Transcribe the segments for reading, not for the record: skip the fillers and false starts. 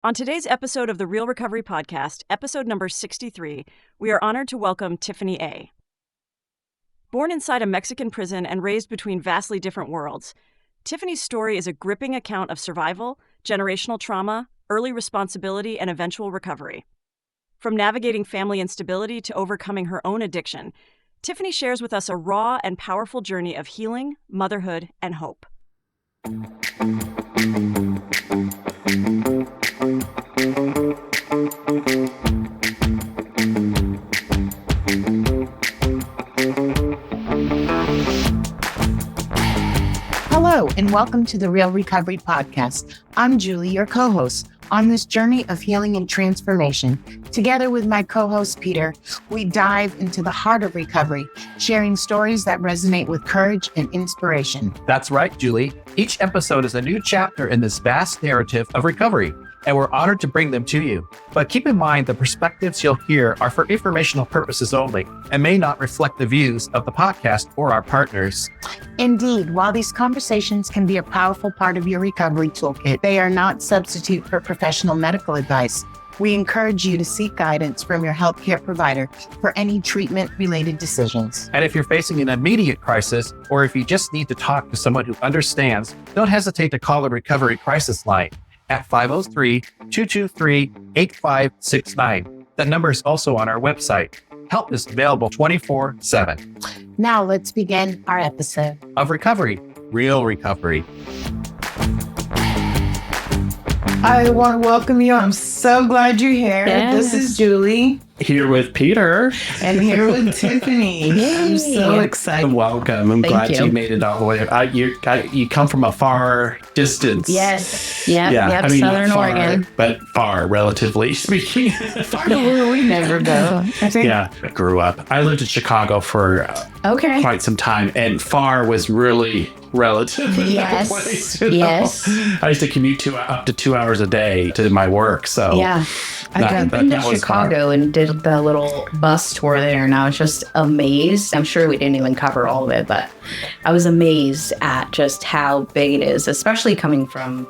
On today's episode of the Real Recovery Podcast, episode number 63, we are honored to welcome Tiffany A. Born inside a Mexican prison and raised between vastly different worlds, Tiffany's story is a gripping account of survival, generational trauma, early responsibility, and eventual recovery. From navigating family instability to overcoming her own addiction, Tiffany shares with us a raw and powerful journey of healing, motherhood, and hope. Hello, and welcome to the Real Recovery Podcast. I'm Julie, your co-host. On this journey of healing and transformation, together with my co-host Peter, we dive into the heart of recovery, sharing stories that resonate with courage and inspiration. That's right, Julie. Each episode is a new chapter in this vast narrative of recovery, and we're honored to bring them to you. But keep in mind, the perspectives you'll hear are for informational purposes only and may not reflect the views of the podcast or our partners. Indeed, while these conversations can be a powerful part of your recovery toolkit, they are not substitute for professional medical advice. We encourage you to seek guidance from your healthcare provider for any treatment-related decisions. And if you're facing an immediate crisis, or if you just need to talk to someone who understands, don't hesitate to call the Recovery Crisis Line at 503-223-8569. That number is also on our website. Help is available 24/7. Now let's begin our episode of recovery, real recovery. I want to welcome you. I'm so glad you're here. Yes. This is Julie. Here with Peter. And here with Tiffany. I'm so excited. Welcome. I'm glad you made it all the way. You come from a far distance. Yes. Yep. Yep. Southern far, Oregon. But far, relatively speaking. Far to where we never go. I think. Yeah. I grew up. I lived in Chicago for quite some time, and far was really relative. Yes. Place, Yes. I used to commute up to 2 hours a day to my work. So Yeah. I've been to Chicago and did the little bus tour there, and I was just amazed. I'm sure we didn't even cover all of it, but I was amazed at just how big it is, especially coming from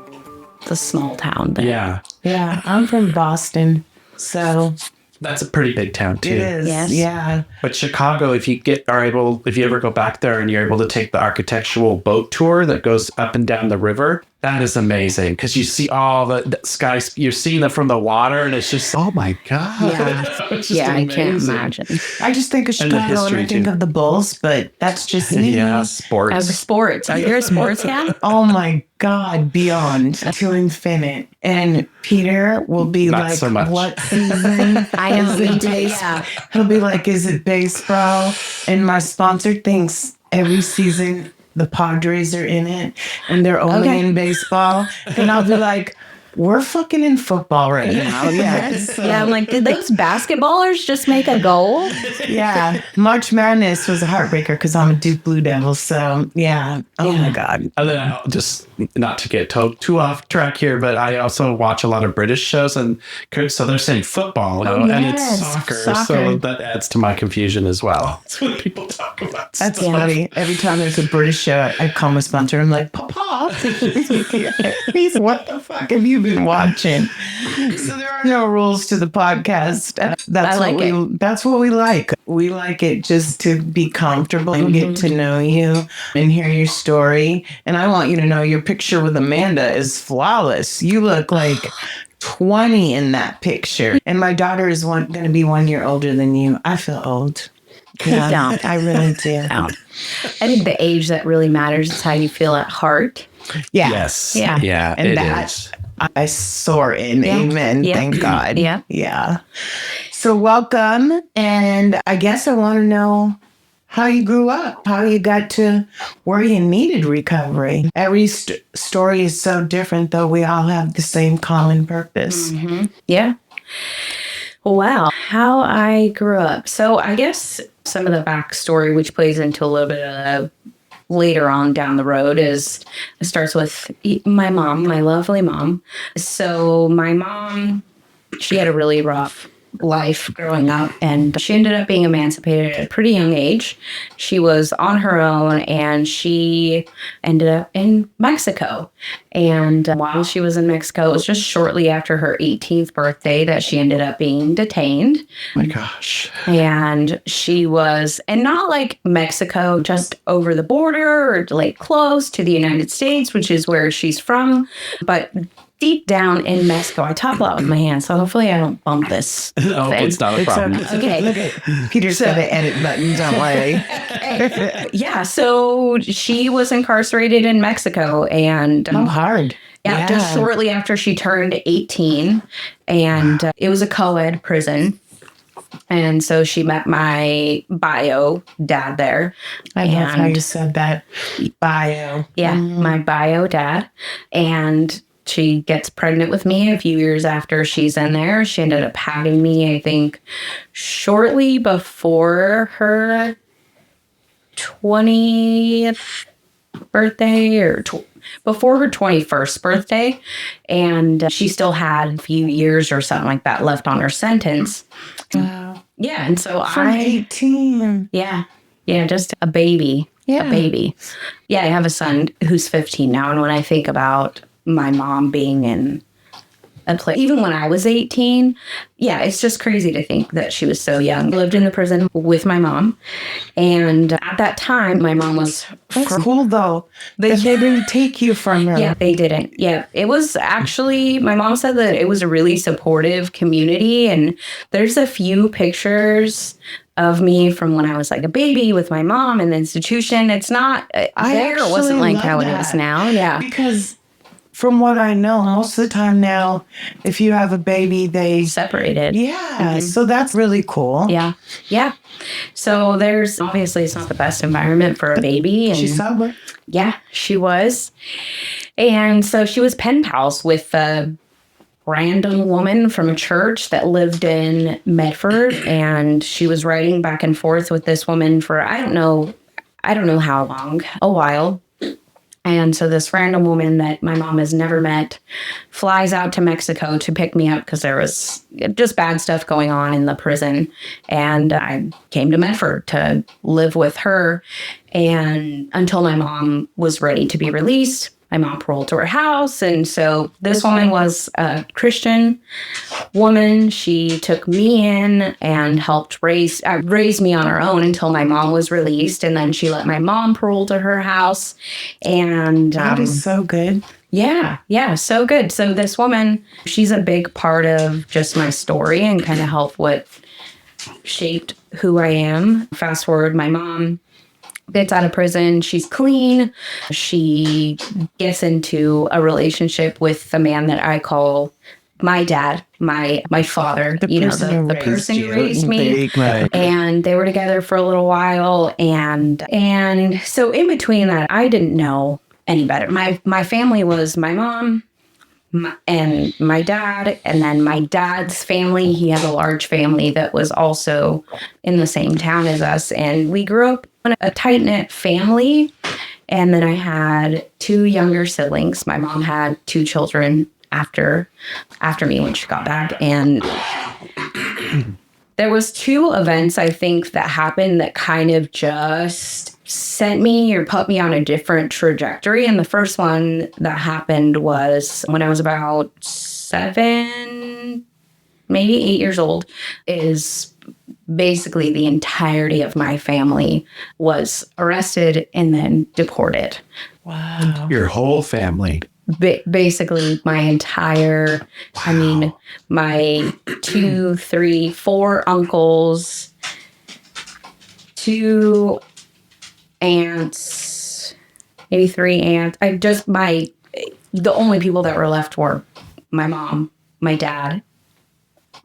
the small town there. Yeah. Yeah. I'm from Boston. So That's a pretty big town too. it is. Yes. Yeah. But Chicago, if you ever go back there and you're able to take the architectural boat tour that goes up and down the river, that is amazing because you see all the skies. You're seeing them from the water, and it's just, oh my god! Yeah. It's just Yeah, I can't amazing. imagine. I just think of And the Chicago and I history, think too. of the Bulls, but that's just me. Yeah, sports. Sports. Are you a sports guy? Oh my God, beyond to infinite. And Peter will be Not like, so much. what season? I know. Is it Me too, base- yeah. He'll be like, is it baseball? And my sponsor thinks every season the Padres are in it and they're only in baseball. And I'll be like, we're fucking in football right now. Yeah. So, Yeah, I'm like, did those basketballers just make a goal? yeah. March Madness was a heartbreaker because I'm a Duke Blue Devil. So, yeah. Oh my God. And then just not to get too off track here, but I also watch a lot of British shows, and so they're saying football, and it's yes, soccer, soccer. so that adds to my confusion as well. That's what people talk about. That's funny. Every time there's a British show, I call my sponsor. I'm like, Papa, please, what the fuck have you been watching? So there are no rules to the podcast. That's what we like. We like it just to be comfortable and get to know you and hear your story. And I want you to know your picture with Amanda is flawless. You look like 20 in that picture. And my daughter is going to be 1 year older than you. I feel old. Yeah, Don't. I really do. Don't. I think the age that really matters is how you feel at heart. Yeah. Yes. Yeah. Yeah. And it that is. I soar in. Yeah. Amen. Yeah. Thank God. Yeah. Yeah. So welcome. And I guess I want to know how you grew up, how you got to where you needed recovery. Every story is so different, though we all have the same common purpose. Mm-hmm. Yeah. Wow. How I grew up. So I guess some of the backstory, which plays into a little bit of later on down the road, is it starts with my mom, my lovely mom. So my mom, she had a really rough life growing up, and she ended up being emancipated at a pretty young age. She was on her own, and she ended up in Mexico. And while she was in Mexico, it was just shortly after her 18th birthday that she ended up being detained. Oh my gosh. And she was, and not like Mexico, just over the border or like close to the United States, which is where she's from, but deep down in Mexico. I talk a lot with my hands, so hopefully I don't bump this Oh, thing. it's not a problem. Okay. Look at Peter's got an edit button, don't worry. Yeah, so she was incarcerated in Mexico, and Hard. yeah, just shortly after she turned 18, and it was a co-ed prison. And so she met my bio dad there. I love how you said that. Bio. Yeah, my bio dad. And she gets pregnant with me a few years after she's in there. She ended up having me, I think, shortly before her 20th birthday or before her 21st birthday. And she still had a few years or something like that left on her sentence. Wow. Yeah. And so From 18. Yeah, just a baby. Yeah. A baby. Yeah, I have a son who's 15 now. And when I think about my mom being in a place, even when I was 18, yeah, it's just crazy to think that she was so young. I lived in the prison with my mom. And at that time, my mom was... That's cool, though. They didn't take you from her. Yeah, they didn't. Yeah, it was actually, my mom said that it was a really supportive community. And there's a few pictures of me from when I was like a baby with my mom in the institution. It's not, it wasn't like how it is now. Yeah. Because from what I know, most of the time now, if you have a baby, they... Separated. Yeah. So that's really cool. Yeah. Yeah. So there's, obviously it's not the best environment for a baby. And She's sober. yeah, she was. And so she was pen pals with a random woman from a church that lived in Medford. And she was writing back and forth with this woman for, I don't know how long, a while. And so this random woman that my mom has never met flies out to Mexico to pick me up because there was just bad stuff going on in the prison. And I came to Medford to live with her. And until my mom was ready to be released, my mom paroled to her house. And so this woman was a Christian woman. She took me in and helped raise me on her own until my mom was released. And then she let my mom parole to her house. And That is so good. yeah, so good. So this woman, she's a big part of just my story and kind of helped what shaped who I am. Fast forward, my mom gets out of prison. She's clean. She gets into a relationship with the man that I call my dad, my father, the person who raised me. Right. And they were together for a little while. And so in between that, I didn't know any better. My family was my mom and my dad, and then my dad's family. He had a large family that was also in the same town as us. And we grew up in a tight-knit family. And then I had two younger siblings. My mom had two children after me when she got back. And there was two events, I think, that happened that kind of just sent me or put me on a different trajectory. And the first one that happened was when I was about 7, maybe 8 years old, is basically the entirety of my family was arrested and then deported. Wow. Your whole family. Basically my entire, I mean, my 2, 3, 4 uncles, 2 aunts, maybe 3 aunts. The only people that were left were my mom, my dad,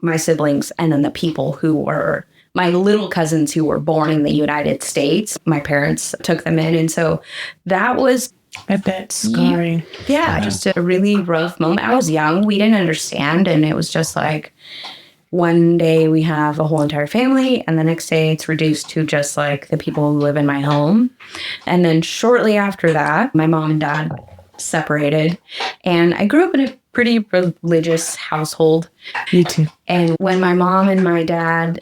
my siblings, and then the people who were my little cousins who were born in the United States. My parents took them in. And so that was, I bet, scarring. yeah, just a really rough moment. I was young. We didn't understand. And it was just like, one day we have a whole entire family, and the next day it's reduced to just like the people who live in my home. And then shortly after that, my mom and dad separated. And I grew up in a pretty religious household. Me too. And when my mom and my dad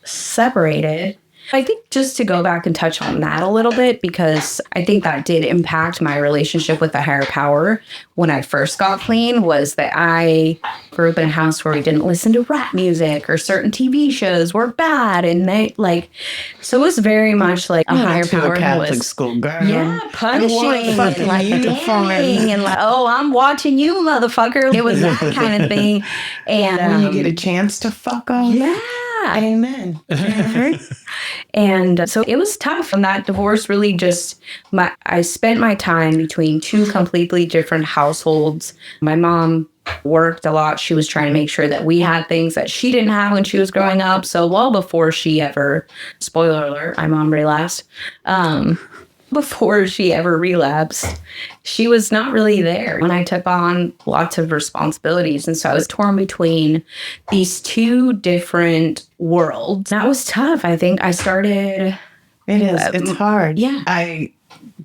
separated, I think just to go back and touch on that a little bit, because I think that did impact my relationship with the higher power when I first got clean, was that I grew up in a house where we didn't listen to rap music or certain TV shows were bad. And they so it was very much like a higher power. A Catholic school girl. Yeah, punishing and like uniform. and like, oh, I'm watching you, motherfucker. It was that kind of thing. And when you get a chance to fuck off. Yeah. Amen. And so it was tough. And that divorce really I spent my time between two completely different households. My mom worked a lot. She was trying to make sure that we had things that she didn't have when she was growing up. So well before she ever, spoiler alert, my mom relapsed. Before she ever relapsed, she was not really there when I took on lots of responsibilities. And so I was torn between these two different worlds. That was tough. I think I started... It is. It's hard. Yeah. I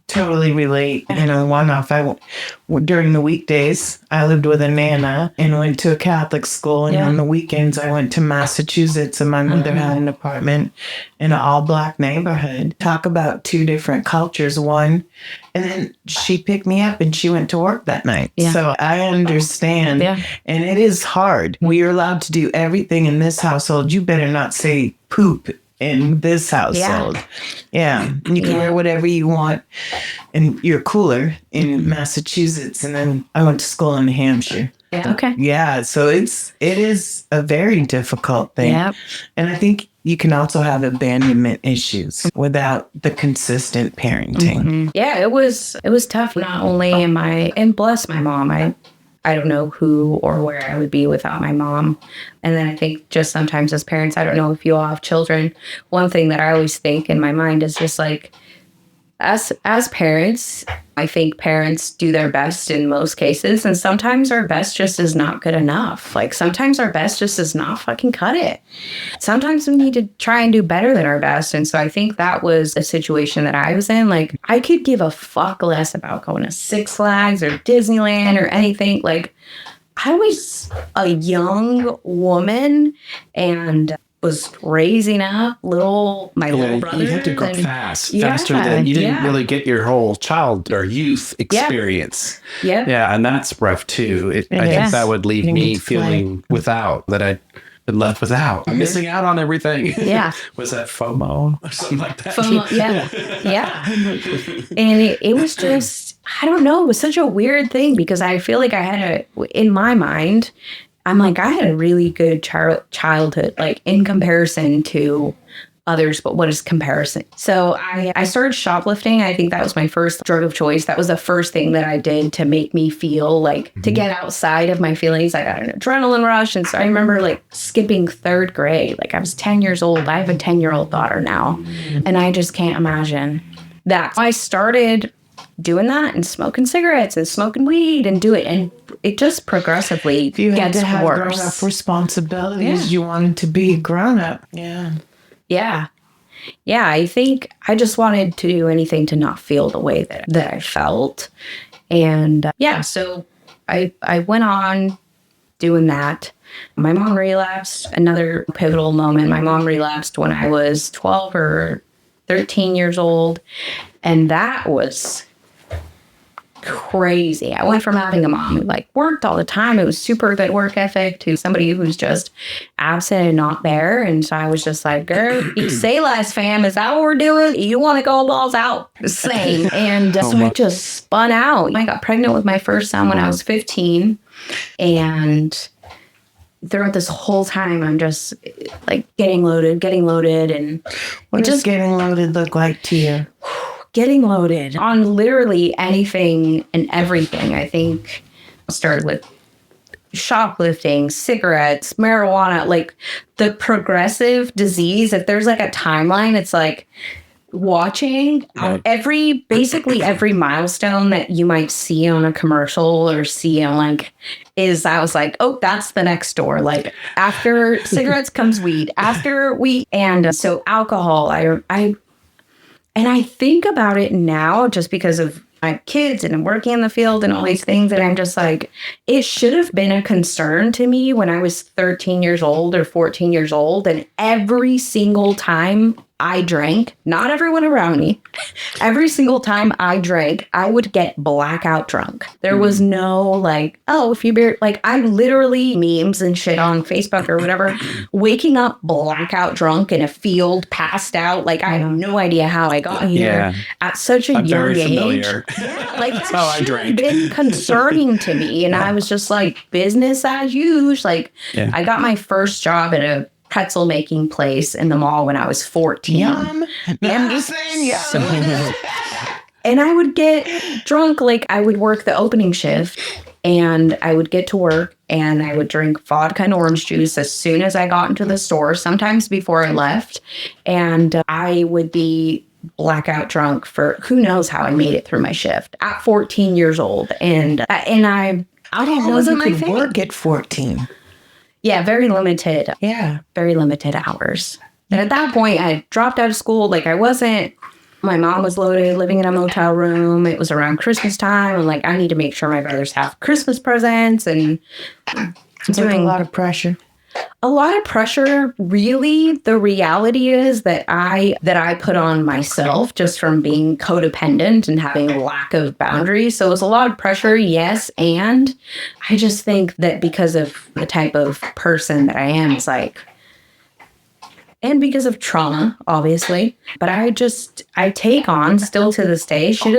totally relate. During the weekdays, I lived with a nana and went to a Catholic school. And on the weekends, I went to Massachusetts, and my mother had an apartment in an all-black neighborhood. Talk about two different cultures. One, and then she picked me up and she went to work that night. Yeah. So I understand. Yeah. And it is hard. We are allowed to do everything in this household. You better not say poop in this household. Yeah. You can wear whatever you want, and you're cooler in Massachusetts. And then I went to school in New Hampshire. Yeah. Okay. Yeah. So it is a very difficult thing. Yep. And I think you can also have abandonment issues without the consistent parenting. Mm-hmm. Yeah, it was tough. Not only and bless my mom, I don't know who or where I would be without my mom. And then I think just sometimes as parents, I don't know if you all have children, one thing that I always think in my mind is just like, as parents, I think parents do their best in most cases. And sometimes our best just is not good enough. Like sometimes our best just does not fucking cut it. Sometimes we need to try and do better than our best. And so I think that was a situation that I was in. Like I could give a fuck less about going to Six Flags or Disneyland or anything. Like I was a young woman and was raising up little brother. You had to go faster than you didn't really get your whole child or youth experience. Yeah. Yeah. And that's rough too. I think that would leave me feeling that I'd been left without. I'm missing out on everything. Yeah. Was that FOMO or something like that? FOMO, yeah. And it was just, I don't know, it was such a weird thing because I feel like I had in my mind, I'm like, I had a really good childhood, like in comparison to others, but what is comparison? So I started shoplifting. I think that was my first drug of choice. That was the first thing that I did to make me feel like, to get outside of my feelings. I got an adrenaline rush. And so I remember like skipping third grade. Like I was 10 years old. I have a 10-year-old daughter now. And I just can't imagine that. I started doing that and smoking cigarettes and smoking weed and and it just progressively you had gets to have worse. Grown-up responsibilities. You wanted to be grown up. Yeah. I think I just wanted to do anything to not feel the way that I felt. And so I went on doing that. My mom relapsed. Another pivotal moment. My mom relapsed when I was 12 or 13 years old. And that was crazy. I went from having a mom who like worked all the time, it was super good work ethic, to somebody who's just absent and not there. And so I was just like, girl, you say less, fam. Is that what we're doing? You want to go balls out? Same. And so I just spun out. I got pregnant with my first son when I was 15. And throughout this whole time, I'm just like getting loaded. And what does getting loaded look like to you? Getting loaded on literally anything and everything. I think I started with shoplifting, cigarettes, marijuana, like the progressive disease. If there's like a timeline, it's like watching basically every milestone that you might see on a commercial or see on I was like, oh, that's the next door. Like after cigarettes comes weed, after weed. And so alcohol, I think about it now just because of I have kids and I'm working in the field and all these things. And I'm just like, it should have been a concern to me when I was 13 years old or 14 years old. And every single time I drank, not everyone around me, every single time I drank, I would get blackout drunk. There was no like, oh, if you beer, like I literally memes and shit on Facebook or whatever, waking up blackout drunk in a field, passed out. Like I have no idea how I got here at such a young very age. familiar. Like That's that how I should have drank. been concerning to me. And I was just like, business as usual. Like I got my first job at a pretzel making place in the mall when I was 14. Yum. I'm just saying, yeah. And I would get drunk. Like I would work the opening shift and I would get to work and I would drink vodka and orange juice as soon as I got into the store, sometimes before I left. And I would be blackout drunk for who knows how I made it through my shift at 14 years old. And I didn't know Wasn't you my could work at 14. Yeah, very limited. Yeah. Very limited hours. And at that point, I dropped out of school. Like, my mom was loaded, living in a motel room. It was around Christmas time. And, like, I need to make sure my brothers have Christmas presents. And It's like a lot of pressure. a lot of pressure. Really, the reality is that I put on myself just from being codependent and having a lack of boundaries. So it was a lot of pressure, yes. And I just think that because of the type of person that I am, it's like, and because of trauma, obviously. But I take on, still to this day, shit that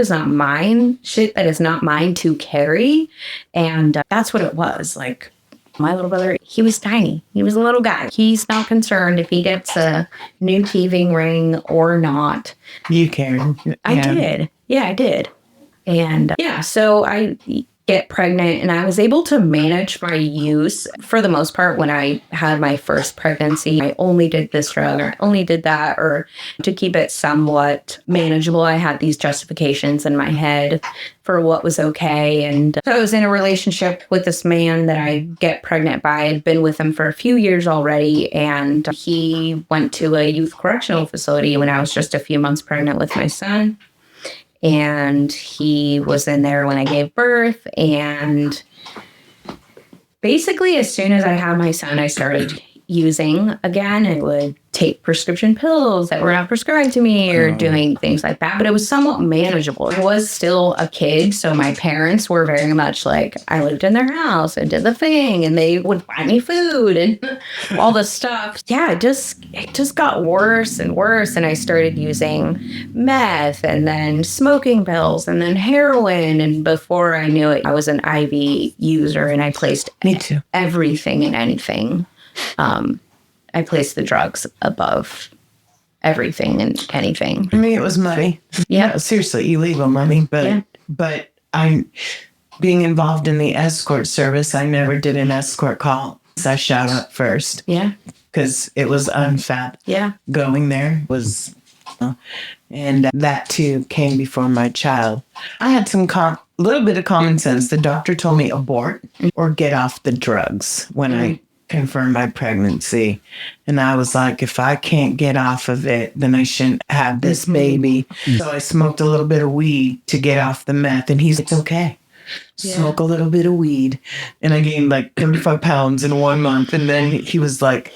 is not mine to carry. And that's what it was. Like, my little brother, he was tiny. He was a little guy. He's not concerned if he gets a new teething ring or not. You cared. I did. Yeah, I did. And so I get pregnant and I was able to manage my use for the most part when I had my first pregnancy. I only did this drug or only did that, or to keep it somewhat manageable. I had these justifications in my head for what was okay. And so I was in a relationship with this man that I get pregnant by. I'd been with him for a few years already. And he went to a youth correctional facility when I was just a few months pregnant with my son. And he was in there when I gave birth. And basically, as soon as I had my son, I started using again. I would take prescription pills that were not prescribed to me or doing things like that. But it was somewhat manageable. I was still a kid. So my parents were very much like, I lived in their house and did the thing. And they would buy me food and all this stuff. Yeah, it just got worse and worse. And I started using meth and then smoking pills and then heroin. And before I knew it, I was an IV user and I placed everything and anything. I placed the drugs above everything and anything. I mean, it was money. Yeah. No, seriously, illegal money. But I'm being involved in the escort service. I never did an escort call. So I shot up first. Yeah. Because it was unfat. Yeah. Going there was, and that too came before my child. I had some little bit of common sense. The doctor told me abort or get off the drugs when I confirmed my pregnancy. And I was like, if I can't get off of it, then I shouldn't have this baby. So I smoked a little bit of weed to get off the meth. And he's like, it's okay. Smoke a little bit of weed. And I gained like 35 pounds in 1 month. And then he was like,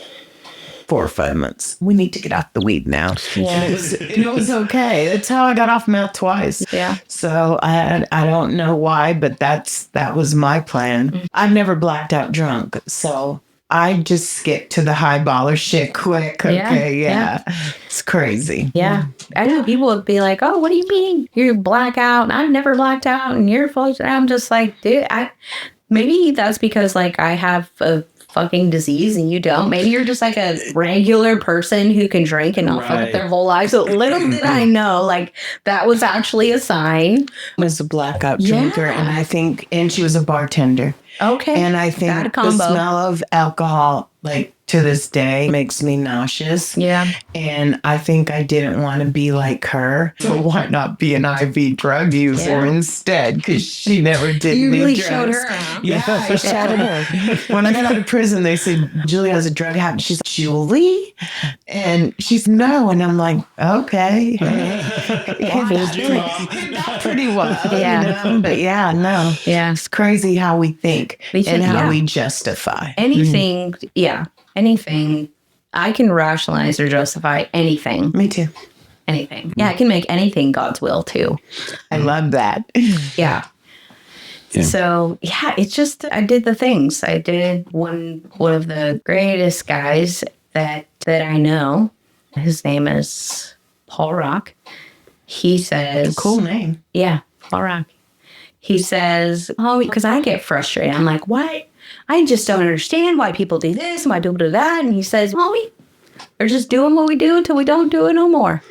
4 or 5 months. We need to get off the weed now. Yeah. And it was okay. That's how I got off meth twice. Yeah. So I don't know why, but that was my plan. I've never blacked out drunk. So I just skip to the high baller shit quick. Okay, yeah. It's crazy. Yeah. I know people would be like, oh, what do you mean? You black out? And I've never blacked out and you're full. And I'm just like, dude, maybe that's because like I have a fucking disease and you don't. Maybe you're just like a regular person who can drink and not fuck up their whole life. So little did I know, like that was actually a sign. I was a blackout drinker and she was a bartender. Okay. And I think the smell of alcohol like to this day makes me nauseous. Yeah. And I think I didn't want to be like her. So why not be an IV drug user instead? Because she never did You any really drugs. showed her, huh? Yeah, I showed her. When I got out of prison, they said, Julie has a drug habit. She's like, Julie? And she's no. And I'm like, okay. Pretty wild. Yeah. You know? But yeah, no. Yeah. It's crazy how we think We think, and how yeah. we justify. Anything, anything. I can rationalize or justify anything. Me too. Anything. Yeah, I can make anything God's will too. I love that. Yeah. So it's just I did the things. I did one of the greatest guys that I know. His name is Paul Rock. He says, Cool name. Yeah, Paul Rock. He says, because I get frustrated. I'm like, what? I just don't understand why people do this and why people do that. And he says, we're just doing what we do until we don't do it no more.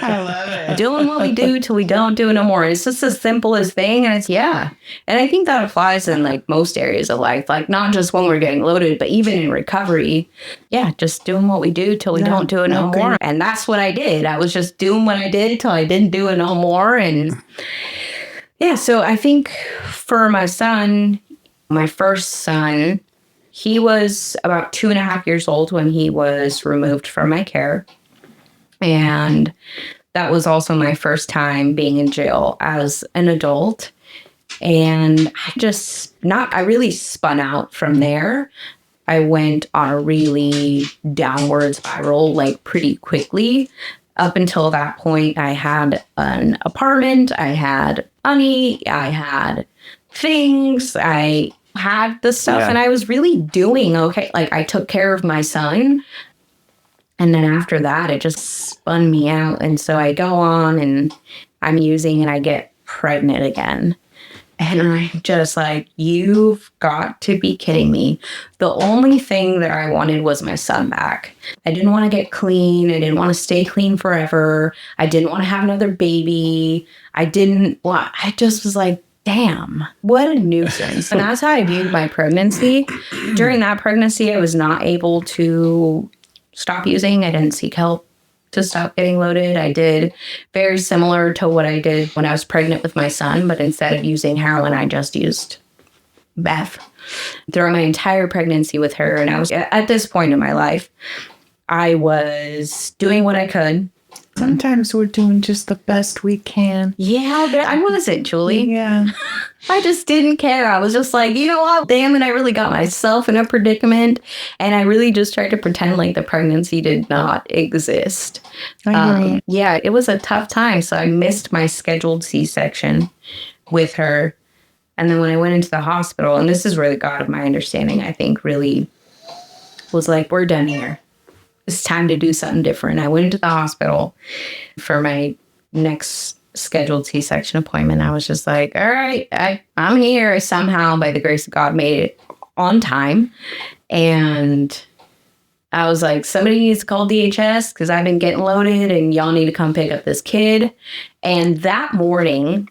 I love it. Doing what we do till we don't do it no more. It's just the simplest thing. And and I think that applies in like most areas of life, like not just when we're getting loaded, but even in recovery. Yeah, just doing what we do till we don't do it no more. And that's what I did. I was just doing what I did till I didn't do it no more. And so I think for my son, my first son, he was about 2.5 years old when he was removed from my care. And that was also my first time being in jail as an adult. And I really spun out from there. I went on a really downward spiral, like pretty quickly. Up until that point, I had an apartment, I had money, I had things, I had the stuff, and I was really doing okay. Like, I took care of my son. And then after that, it just spun me out. And so I go on and I'm using and I get pregnant again. And I'm just like, you've got to be kidding me. The only thing that I wanted was my son back. I didn't want to get clean. I didn't want to stay clean forever. I didn't want to have another baby. I just was like, damn, what a nuisance. And that's how I viewed my pregnancy. During that pregnancy, I was not able to stop using. I didn't seek help to stop getting loaded. I did very similar to what I did when I was pregnant with my son, but instead of using heroin, I just used meth throughout my entire pregnancy with her. And I was at this point in my life, I was doing what I could. Sometimes we're doing just the best we can. Yeah, but I wasn't, Julie. Yeah. I just didn't care. I was just like, you know what? Damn it, I really got myself in a predicament. And I really just tried to pretend like the pregnancy did not exist. I agree. Yeah, it was a tough time. So I missed my scheduled C-section with her. And then when I went into the hospital, and this is where the God of my understanding, I think, really was like, we're done here. It's time to do something different. I went into the hospital for my next scheduled C-section appointment. I was just like, all right, I'm here. Somehow, by the grace of God, made it on time. And I was like, somebody needs to call DHS because I've been getting loaded and y'all need to come pick up this kid. And that morning,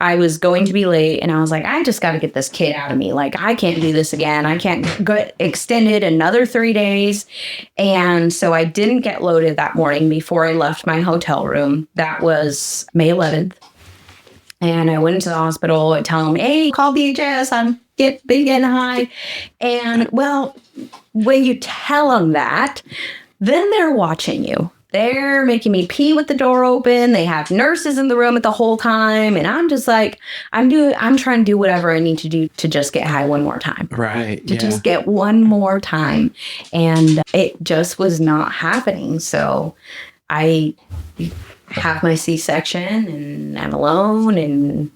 I was going to be late and I was like, I just got to get this kid out of me. Like, I can't do this again. I can't get extended another 3 days. And so I didn't get loaded that morning before I left my hotel room. That was May 11th. And I went into the hospital and tell them, hey, call DHS. I'm getting high. And well, when you tell them that, then they're watching you. They're making me pee with the door open. They have nurses in the room at the whole time. And I'm just like, I'm trying to do whatever I need to do to just get high one more time. Right. To just get one more time. And it just was not happening. So I have my C-section and I'm alone, and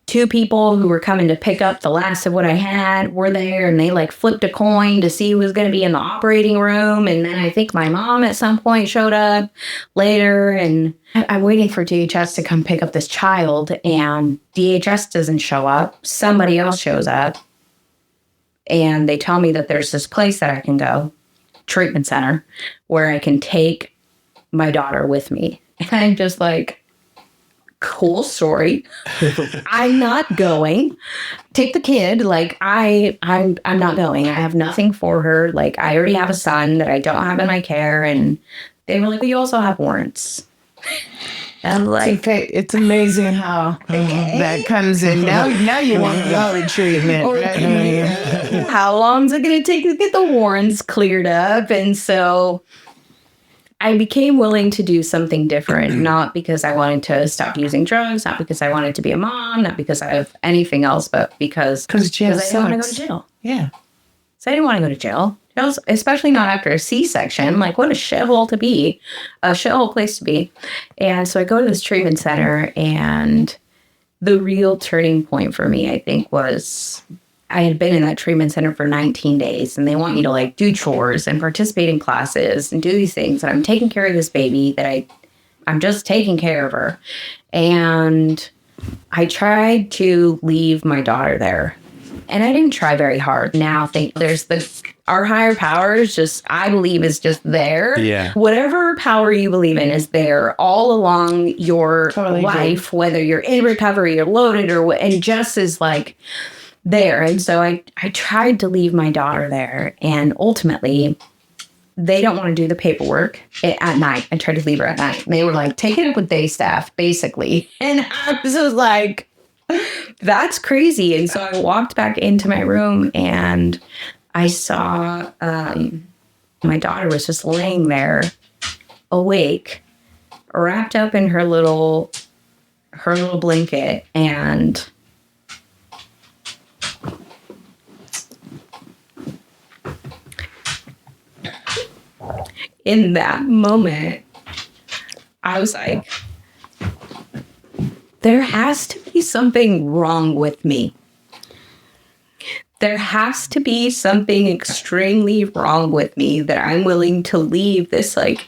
2 people who were coming to pick up the last of what I had were there, and they like flipped a coin to see who was going to be in the operating room. And then I think my mom at some point showed up later, and I'm waiting for DHS to come pick up this child, and DHS doesn't show up. Somebody else shows up, and they tell me that there's this place that I can go, treatment center, where I can take my daughter with me. And I'm just like, cool story. I'm not going. Take the kid. Like I'm not going. I have nothing for her. Like I already have a son that I don't have in my care. And they were like, you also have warrants. I'm like, it's amazing how that comes in. Now you want to go to treatment. Right? How long is it going to take to get the warrants cleared up? And so I became willing to do something different, not because I wanted to stop using drugs, not because I wanted to be a mom, not because I have anything else, but because jail I didn't want to go to jail. Yeah. So I didn't want to go to jail. Especially not after a C-section. Like, what a shithole to be. A shithole place to be. And so I go to this treatment center, and the real turning point for me, I think, was I had been in that treatment center for 19 days, and they want me to, like, do chores and participate in classes and do these things. And I'm taking care of this baby that I'm just taking care of her. And I tried to leave my daughter there. And I didn't try very hard. Now I think our higher power is just, I believe, is just there. Yeah. Whatever power you believe in is there all along your life, whether you're in recovery or loaded and just is like there. And so I tried to leave my daughter there. And ultimately, they don't want to do the paperwork at night. I tried to leave her at night. They were like, take it up with day staff, basically. And I was just like, that's crazy. And so I walked back into my room, and I saw my daughter was just laying there awake, wrapped up in her little blanket. And in that moment, I was like, there has to be something wrong with me. There has to be something extremely wrong with me that I'm willing to leave this. Like,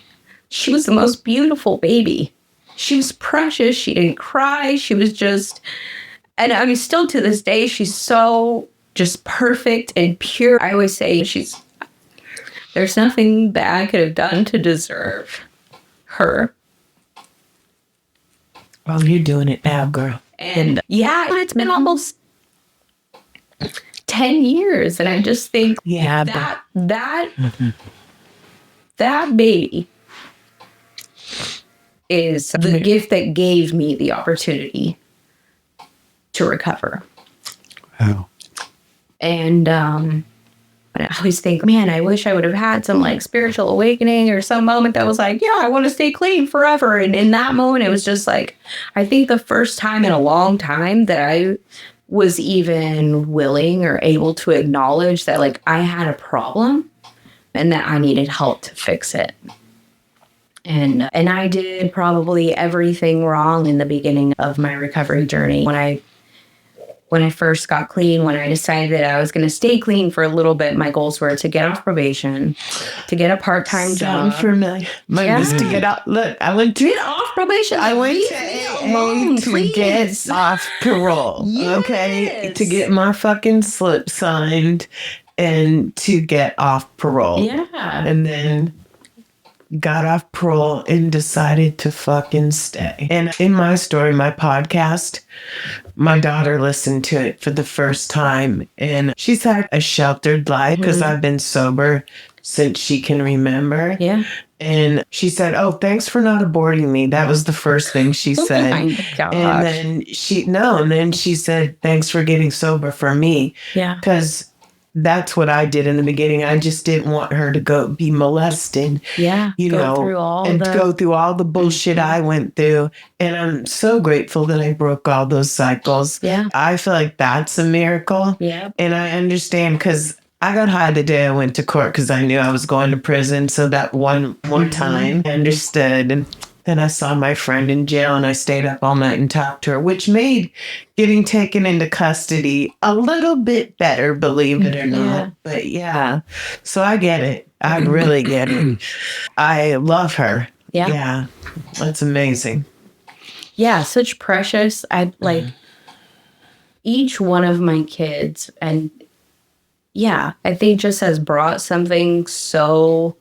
she was the most beautiful baby. She was precious. She didn't cry. She was just, and I mean, still to this day, she's so just perfect and pure. I always say there's nothing that I could have done to deserve her. Well, you're doing it now, girl. And yeah, it's been almost 10 years. And I just think that baby is the gift that gave me the opportunity to recover. Wow. And I always think, man, I wish I would have had some like spiritual awakening or some moment that was like, yeah, I want to stay clean forever. And in that moment, it was just like, I think the first time in a long time that I was even willing or able to acknowledge that like I had a problem and that I needed help to fix it. And I did probably everything wrong in the beginning of my recovery journey. When I first got clean, when I decided that I was going to stay clean for a little bit, my goals were to get off probation, to get a part-time job. Familiar. Just to get out. Look, I went to get off probation. I went to AA to get off parole. Yes. Okay, to get my fucking slip signed and to get off parole. Yeah, and then got off parole and decided to fucking stay. And in my story, my podcast, my daughter listened to it for the first time, and she's had a sheltered life because I've been sober since she can remember. Yeah. And she said, oh, thanks for not aborting me. That was the first thing she said. Oh my gosh. And then she said, thanks for getting sober for me. Yeah. Because that's what I did in the beginning. I just didn't want her to go be molested. Yeah. Go through all the bullshit I went through. And I'm so grateful that I broke all those cycles. Yeah. I feel like that's a miracle. Yeah. And I understand because I got high the day I went to court because I knew I was going to prison. So that one time I understood. And then I saw my friend in jail and I stayed up all night and talked to her, which made getting taken into custody a little bit better, believe it or not. But yeah, so I get it. I really get it. I love her. Yeah. Yeah. That's amazing. Yeah. Such precious. I like each one of my kids. And yeah, I think just has brought something so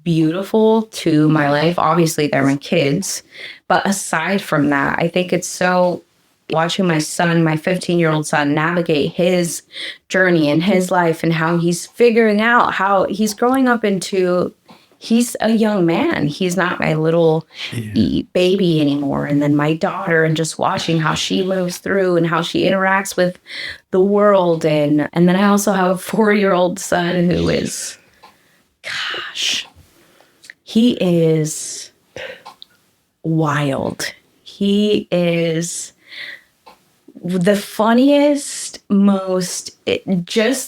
beautiful to my life. Obviously, they're my kids. But aside from that, I think it's so watching my son, my 15-year-old son, navigate his journey in his life and how he's figuring out how he's growing up into, he's a young man. He's not my little baby anymore. And then my daughter, and just watching how she moves through and how she interacts with the world. And then I also have a 4-year-old son who is, gosh, he is wild. He is the funniest,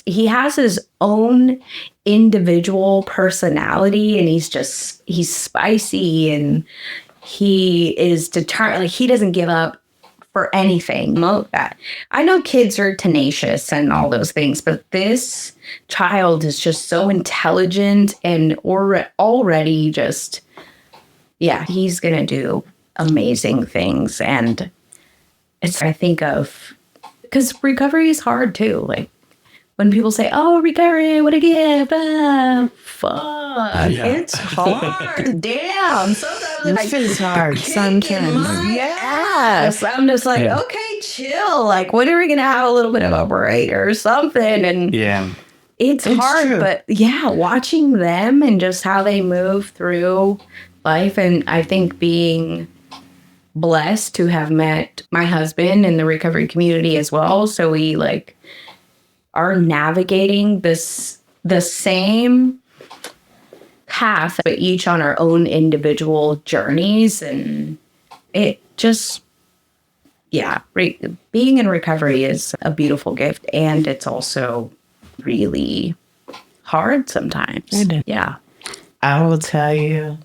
he has his own individual personality, and he's spicy, and he is determined. Like, he doesn't give up for anything. I know kids are tenacious and all those things, but this child is just so intelligent and already just, he's going to do amazing things. And I think of, because recovery is hard too. Like, when people say, "Oh, recovery, what a gift!" Fuck, it's hard. Damn, sometimes it's hard. Sometimes, yes. I'm just like, okay, chill. Like, when are we gonna have a little bit of a break or something? And it's hard, true. But watching them and just how they move through life, and I think being blessed to have met my husband in the recovery community as well. So we are navigating the same path, but each on our own individual journeys. And it just, being in recovery is a beautiful gift. And it's also really hard sometimes. Yeah. I will tell you,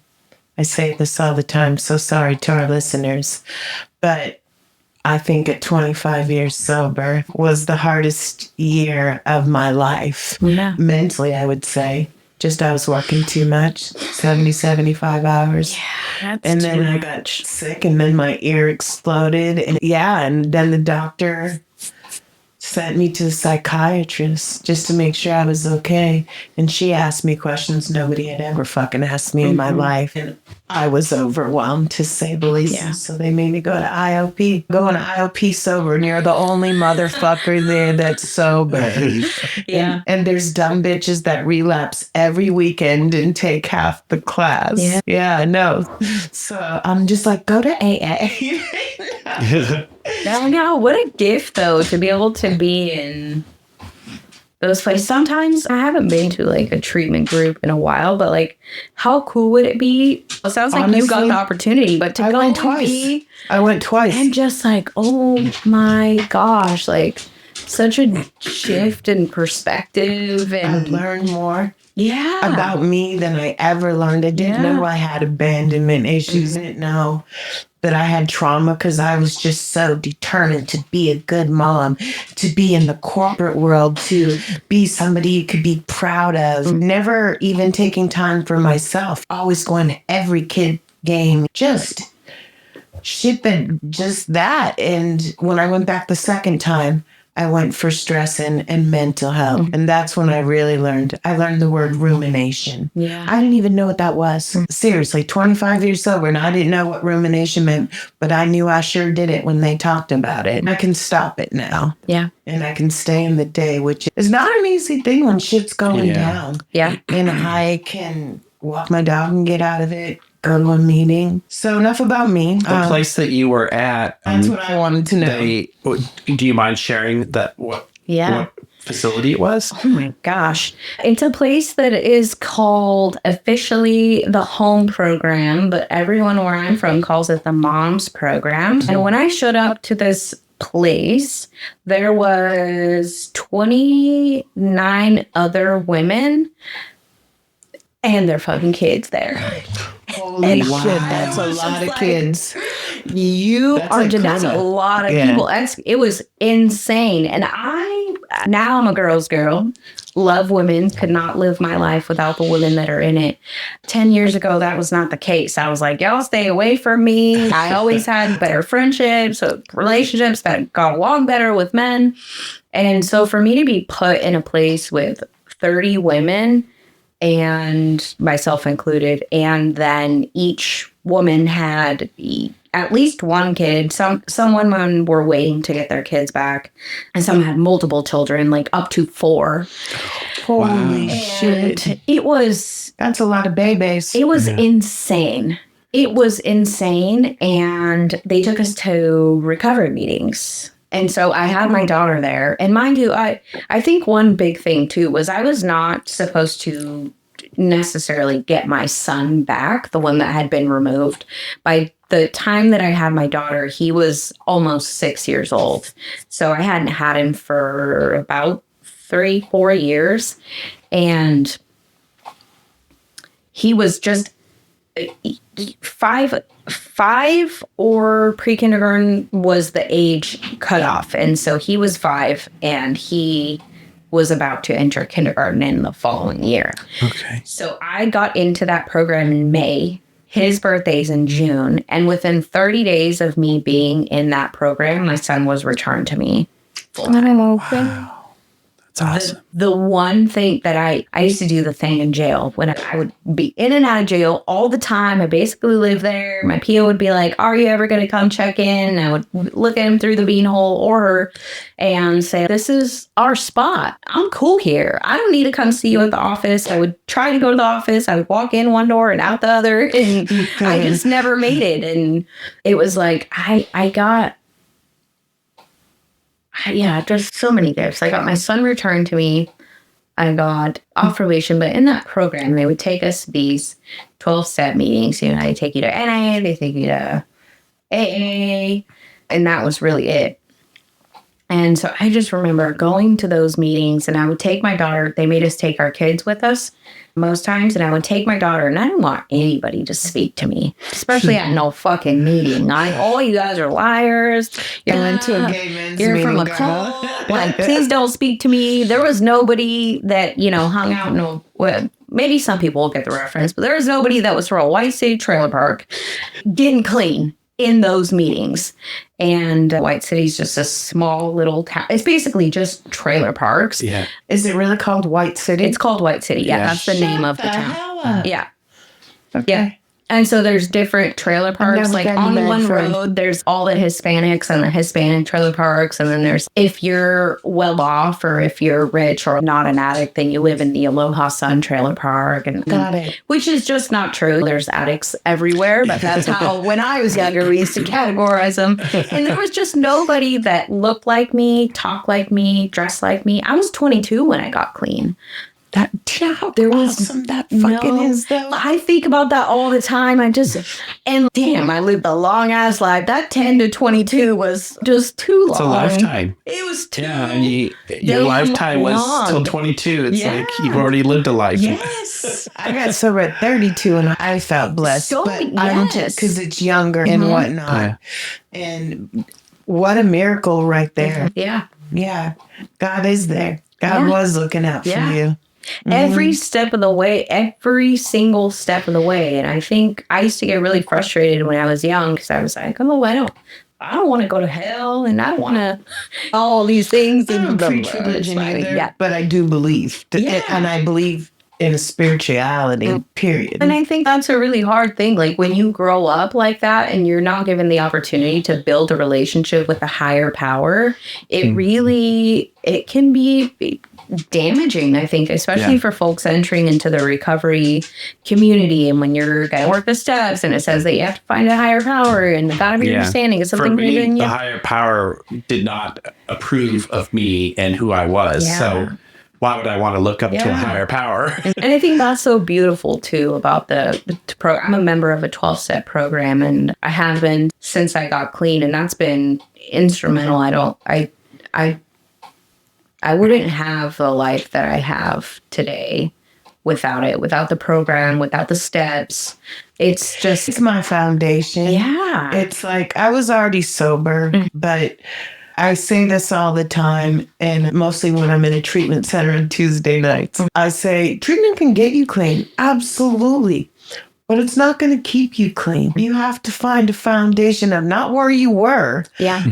I say this all the time, so sorry to our listeners, but I think at 25 years sober was the hardest year of my life. Yeah. Mentally, I would say. Just I was working too much, 75 hours. Yeah, and then I got sick, and then my ear exploded. And then the doctor sent me to the psychiatrist just to make sure I was okay. And she asked me questions nobody had ever fucking asked me in my life. And I was overwhelmed, to say the least. Yeah. So they made me go to IOP. Going to IOP sober, and you're the only motherfucker there that's sober. Yeah. And there's dumb bitches that relapse every weekend and take half the class. Yeah, no. So I'm just like, go to AA. No, what a gift, though, to be able to be in those places. Sometimes I haven't been to a treatment group in a while, but how cool would it be? It sounds like you got the opportunity, but to go twice. I went twice. And just oh my gosh, such a shift in perspective, and I learned more Yeah. about me than I ever learned. I didn't know I had abandonment issues. I didn't know that I had trauma because I was just so determined to be a good mom, to be in the corporate world, to be somebody you could be proud of. Never even taking time for myself. Always going to every kid game. Just shipping just that. And when I went back the second time, I went for stress and mental health. And that's when I really learned. I learned the word rumination. Yeah. I didn't even know what that was. Seriously, 25 years sober, and I didn't know what rumination meant, but I knew I sure did it when they talked about it. I can stop it now. Yeah. And I can stay in the day, which is not an easy thing when shit's going down. Yeah. And I can walk my dog and get out of it. Go to a meeting. So enough about me. The place that you were at. That's what I wanted to know. Do you mind sharing that? What facility it was? Oh my gosh. It's a place that is called officially the Home Program, but everyone where I'm from calls it the Moms Program. And when I showed up to this place, there was 29 other women and their fucking kids there. Holy shit, that's a lot of kids. That's a lot of people. It was insane. And now I'm a girl's girl. Love women. Could not live my life without the women that are in it. 10 years ago, that was not the case. I was like, y'all stay away from me. I always had better friendships, relationships that got along better with men. And so for me to be put in a place with 30 women and myself included. And then each woman had at least one kid. Some women were waiting to get their kids back, and some had multiple children, like up to 4. Holy shit. That's a lot of babies. It was insane. It was insane. And they took us to recovery meetings. And so I had my daughter there. And mind you, I think one big thing too was I was not supposed to necessarily get my son back, the one that had been removed. By the time that I had my daughter, he was almost 6 years old. So I hadn't had him for about 3-4 years. And he was just 5 or pre-kindergarten was the age cutoff. And so he was 5 and he was about to enter kindergarten in the following year. Okay. So I got into that program in May. His birthday's in June. And within 30 days of me being in that program, my son was returned to me. Wow. That's awesome. The one thing that I used to do the thing in jail when I would be in and out of jail all the time. I basically lived there. My PO would be like, "Are you ever going to come check in?" And I would look at him through the beanhole or her and say, "This is our spot. I'm cool here. I don't need to come see you at the office." I would try to go to the office. I would walk in one door and out the other. And I just never made it. And it was like, just so many gifts. I got my son returned to me. I got off probation, but in that program, they would take us to these 12-step meetings. You know, they take you to NA, they take you to AA, and that was really it. And so I just remember going to those meetings, and I would take my daughter. They made us take our kids with us most times, and I would take my daughter, and I didn't want anybody to speak to me, especially at no fucking meeting. You guys are liars. You're into a gay men's You're meeting, from a club. Like, please don't speak to me. There was nobody that, hung out. Maybe some people will get the reference, but there was nobody that was from a White City trailer park getting clean in those meetings. And White City's just a small little town. It's basically just trailer parks. Yeah. Is it really called White City? It's called White City. Yeah, that's the name of the town. Hell up. Yeah. Okay. Yeah. And so there's different trailer parks. Like on one road, there's all the Hispanics and the Hispanic trailer parks. And then there's, if you're well off or if you're rich or not an addict, then you live in the Aloha Sun trailer park. Got it. Which is just not true. There's addicts everywhere. But that's how, when I was younger, we used to categorize them. And there was just nobody that looked like me, talked like me, dressed like me. I was 22 when I got clean. There was awesome that fucking is though. I think about that all the time. I lived a long ass life. That 10 to 22 was just too long. It's a lifetime. It was too Yeah, and your lifetime was till 22. It's like you've already lived a life. Yes. I got sober at 32 and I felt blessed. Because it's younger and whatnot. And what a miracle right there. Yeah. Yeah. God is there. God was looking out for you. Every step of the way, every single step of the way. And I think I used to get really frustrated when I was young because I was like, oh, I don't want to go to hell and I don't want to all these things. I don't preach religion either, but I do believe. And I believe in spirituality, period. And I think that's a really hard thing. Like when you grow up like that and you're not given the opportunity to build a relationship with a higher power, it can be damaging, I think, especially for folks entering into the recovery community. And when you're going to work the steps and it says that you have to find a higher power and the God of your understanding is something bigger than you. The higher power did not approve of me and who I was. Yeah. So why would I want to look up to a higher power? And I think that's so beautiful too about the program. I'm a member of a 12-step program and I have been since I got clean, and that's been instrumental. I wouldn't have the life that I have today without it, without the program, without the steps. It's my foundation. Yeah. It's like I was already sober, but I say this all the time, and mostly when I'm in a treatment center on Tuesday nights. I say, treatment can get you clean. Absolutely. but it's not going to keep you clean. You have to find a foundation of not where you were,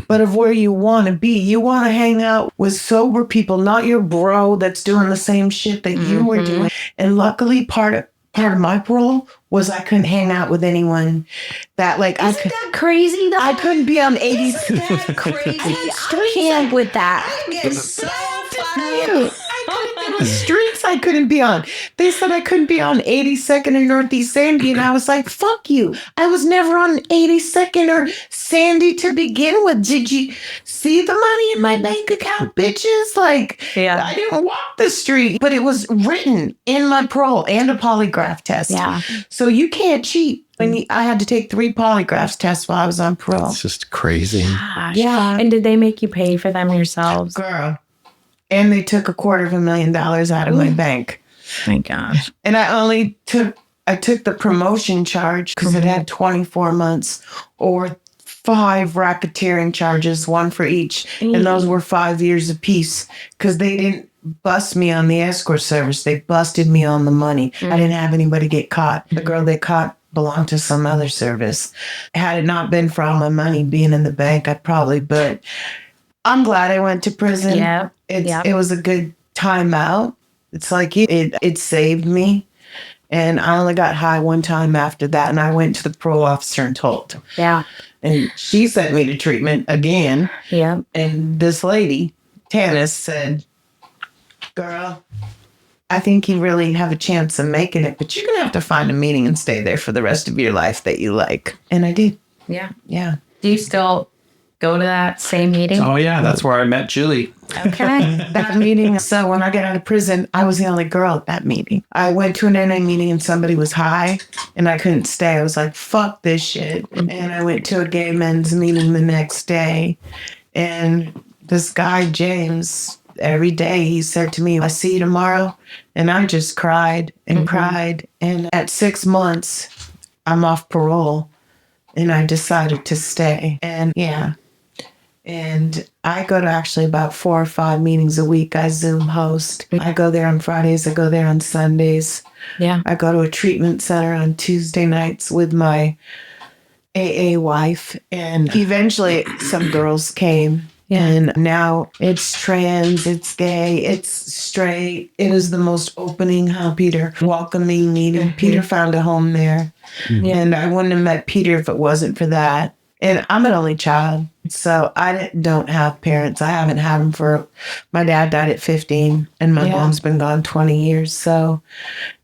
but of where you want to be. You want to hang out with sober people, not your bro that's doing the same shit that you were doing. And luckily, part of my parole was I couldn't hang out with anyone that Isn't that crazy though? I couldn't be on 80. Isn't that crazy? I can't with that. I get so funny. The streets I couldn't be on. They said I couldn't be on 82nd or Northeast Sandy, and I was like, fuck you. I was never on 82nd or Sandy to begin with. Did you see the money in my bank account, bitches? I didn't walk the street, but it was written in my parole and a polygraph test. Yeah. So you can't cheat. I had to take 3 polygraph tests while I was on parole. It's just crazy. Gosh. Yeah. And did they make you pay for them yourselves? Girl. And they took $250,000 out of my bank. My gosh. And I took the promotion charge because it had 24 months or 5 racketeering charges, 1 for each. And those were 5 years apiece because they didn't bust me on the escort service. They busted me on the money. I didn't have anybody get caught. The girl they caught belonged to some other service. Had it not been for all my money being in the bank, but I'm glad I went to prison. Yeah. It was a good time out. It's like it saved me. And I only got high one time after that. And I went to the parole officer and told. Yeah. And she sent me to treatment again. Yeah. And this lady, Tanis, said, girl, I think you really have a chance of making it, but you're going to have to find a meeting and stay there for the rest of your life that you like. And I did. Yeah. Yeah. Do you still go to that same meeting? Oh, yeah. That's where I met Julie. Okay. That meeting. So when I got out of prison, I was the only girl at that meeting. I went to an NA meeting and somebody was high and I couldn't stay. I was like, fuck this shit. And I went to a gay men's meeting the next day. And this guy, James, every day he said to me, I see you tomorrow. And I just cried and cried. And at 6 months, I'm off parole. And I decided to stay. And yeah. And I go to actually about 4 or 5 meetings a week. I Zoom host. I go there on Fridays. I go there on Sundays. Yeah. I go to a treatment center on Tuesday nights with my AA wife. And eventually some girls came. Yeah. And now it's trans, it's gay, it's straight. It is the most opening, Peter? Welcoming meeting. Peter found a home there. And I wouldn't have met Peter if it wasn't for that. And I'm an only child, so I don't have parents. I haven't had them my dad died at 15, and my mom's been gone 20 years. So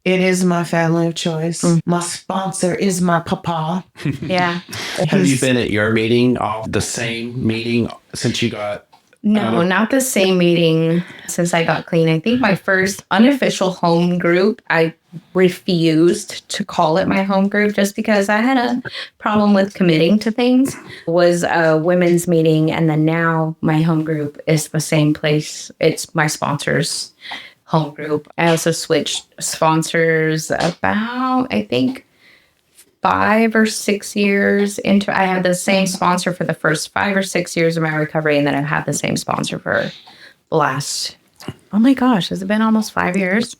it is my family of choice. My sponsor is my papa. Yeah. Have you been at your meeting, the same meeting since you got... No, not the same meeting since I got clean. I think my first unofficial home group, I refused to call it my home group just because I had a problem with committing to things, was a women's meeting. And then now my home group is the same place. It's my sponsor's home group. I also switched sponsors about, I think, 5 or 6 years into. I had the same sponsor for the first 5 or 6 years of my recovery, and then I've had the same sponsor for the last, oh my gosh, has it been almost 5 years?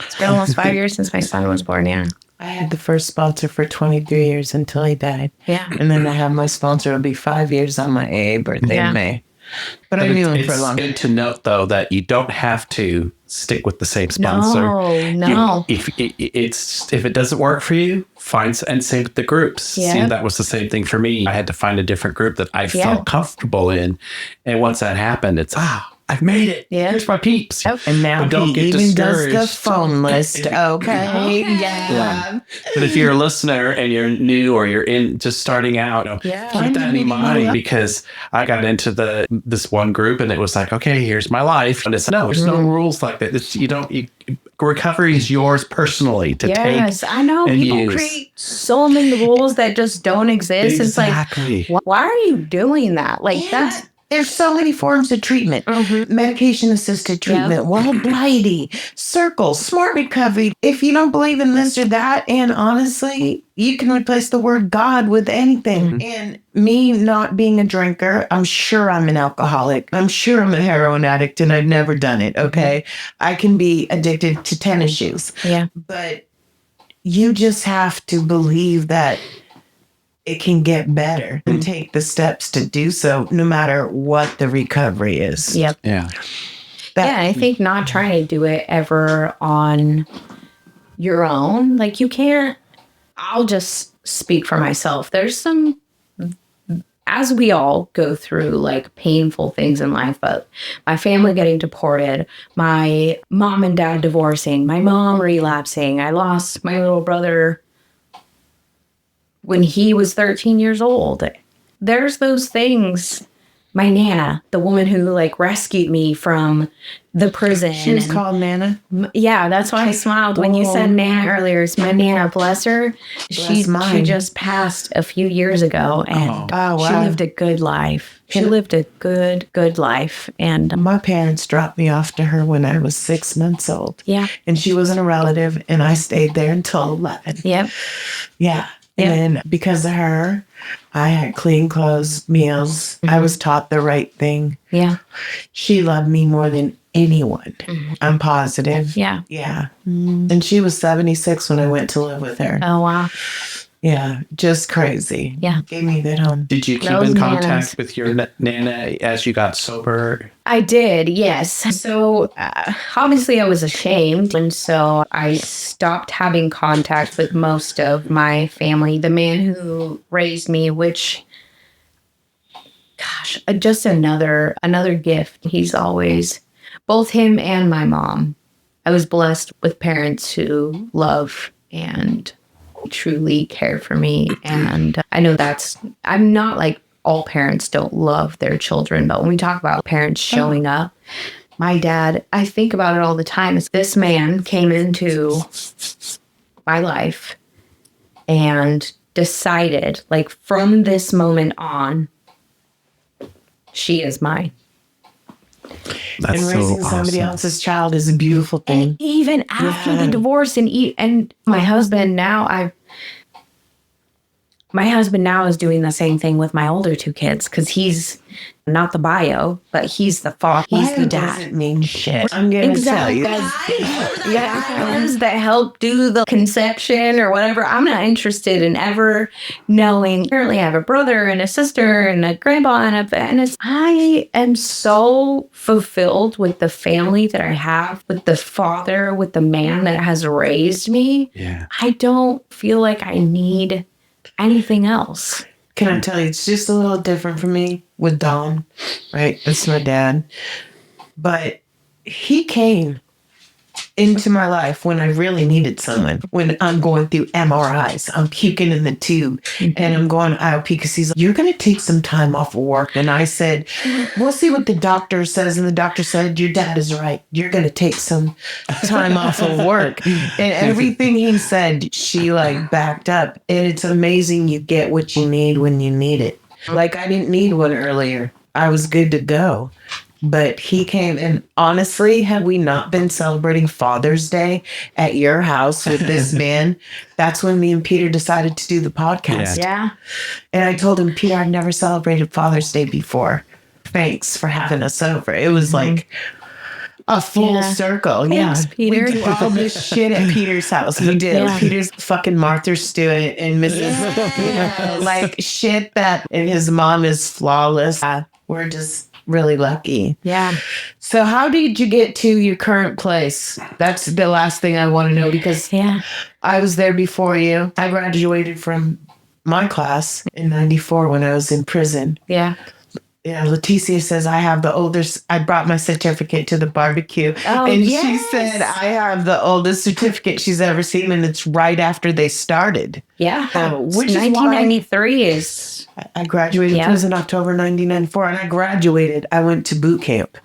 It's been almost 5 years since my son was born. Yeah. I had the first sponsor for 23 years until he died. Yeah. And then I have my sponsor. It'll be 5 years on my AA birthday in May. But I knew him for a long time. It's good to note, though, that you don't have to stick with the same sponsor. No. If it doesn't work for you, find, and same with the groups. Yeah. See, that was the same thing for me. I had to find a different group that I felt comfortable in. And once that happened, it's, I've made it. Yeah. Here's my peeps. And now don't he get even does discouraged. the phone list. Okay. Yeah. But if you're a listener and you're new or you're just starting out, keep that in mind, because I got into this one group and it was like, okay, here's my life. And it's there's no rules like that. Recovery is yours personally to take. Yes, I know. People create so many rules that just don't exist. Exactly. It's like, why are you doing that? That's... There's so many forms of treatment. Medication-assisted treatment, well, blighty, circles, smart recovery. If you don't believe in this or that, and honestly, you can replace the word God with anything. And me not being a drinker, I'm sure I'm an alcoholic. I'm sure I'm a heroin addict, and I've never done it, okay? I can be addicted to tennis shoes. Yeah. But you just have to believe that it can get better and take the steps to do so, no matter what the recovery is. Yep. Yeah. I think not trying to do it ever on your own. Like, you can't, I'll just speak for myself. There's some, as we all go through like painful things in life, but my family getting deported, my mom and dad divorcing, my mom relapsing, I lost my little brother when he was 13 years old. There's those things. My Nana, the woman who like rescued me from the prison. She was called Nana? Yeah, that's why I smiled when you said Nana earlier. It's my Nana, bless her. She just passed a few years ago, and she lived a good life. She lived a good life. And my parents dropped me off to her when I was 6 months old. Yeah. And she wasn't a relative, and I stayed there until 11. Yep. Yeah. And because of her, I had clean clothes, meals. I was taught the right thing. Yeah. She loved me more than anyone. I'm positive. Yeah. Yeah. And she was 76 when I went to live with her. Oh, wow. Yeah. Just crazy. Yeah. Gave me that home. Did you keep Those in contact nanas. with your Nana as you got sober? I did, yes. So obviously I was ashamed. And so I stopped having contact with most of my family. The man who raised me, which, gosh, just another gift. He's always, both him and my mom. I was blessed with parents who love and truly care for me. And I know I'm not like, all parents don't love their children, but when we talk about parents showing up, my dad, I think about it all the time. This man came into my life and decided, like, from this moment on, she is mine. That's and raising so somebody awesome. else's child is a beautiful thing. And even after the divorce and my husband now, my husband now is doing the same thing with my older two kids because he's not the bio, but he's the father. He's the dad. Doesn't mean shit. I'm gonna tell you. Guys that help do the conception or whatever. I'm not interested in ever knowing. Currently, I have a brother and a sister and a grandpa I am so fulfilled with the family that I have, with the father, with the man that has raised me. Yeah. I don't feel like I need anything else. Can I tell you, it's just a little different for me with Don, right? That's my dad. But he came into my life when I really needed someone. When I'm going through MRIs, I'm puking in the tube, and I'm going IOP because he's like, you're going to take some time off of work. And I said, we'll see what the doctor says. And the doctor said, your dad is right. You're going to take some time off of work. And everything he said, she like backed up. And it's amazing you get what you need when you need it. Like, I didn't need one earlier. I was good to go. But he came, and honestly, had we not been celebrating Father's Day at your house with this man, that's when me and Peter decided to do the podcast. Yeah. And I told him, Peter, I've never celebrated Father's Day before. Thanks for having us over. It was like a full circle. Thanks, Peter. We do all this shit at Peter's house. We did. Yeah. Peter's fucking Martha Stewart and Mrs. Like shit that, and his mom is flawless. We're just really lucky. Yeah. So how did you get to your current place? That's the last thing I want to know, because I was there before you. I graduated from my class in 94 when I was in prison. Yeah. Yeah, Leticia says I have the oldest. I brought my certificate to the barbecue. Oh, and yes. she said I have the oldest certificate she's ever seen, and it's right after they started. Yeah. Which is 1993 is. I graduated prison October 1994, and I graduated. I went to boot camp.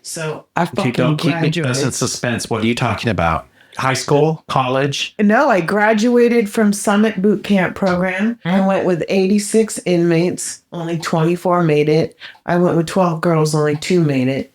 So I fucking Don't keep graduated. us in suspense. What are you talking about? High school? College? No, I graduated from Summit Boot Camp program. I went with 86 inmates. Only 24 made it. I went with 12 girls. Only 2 made it.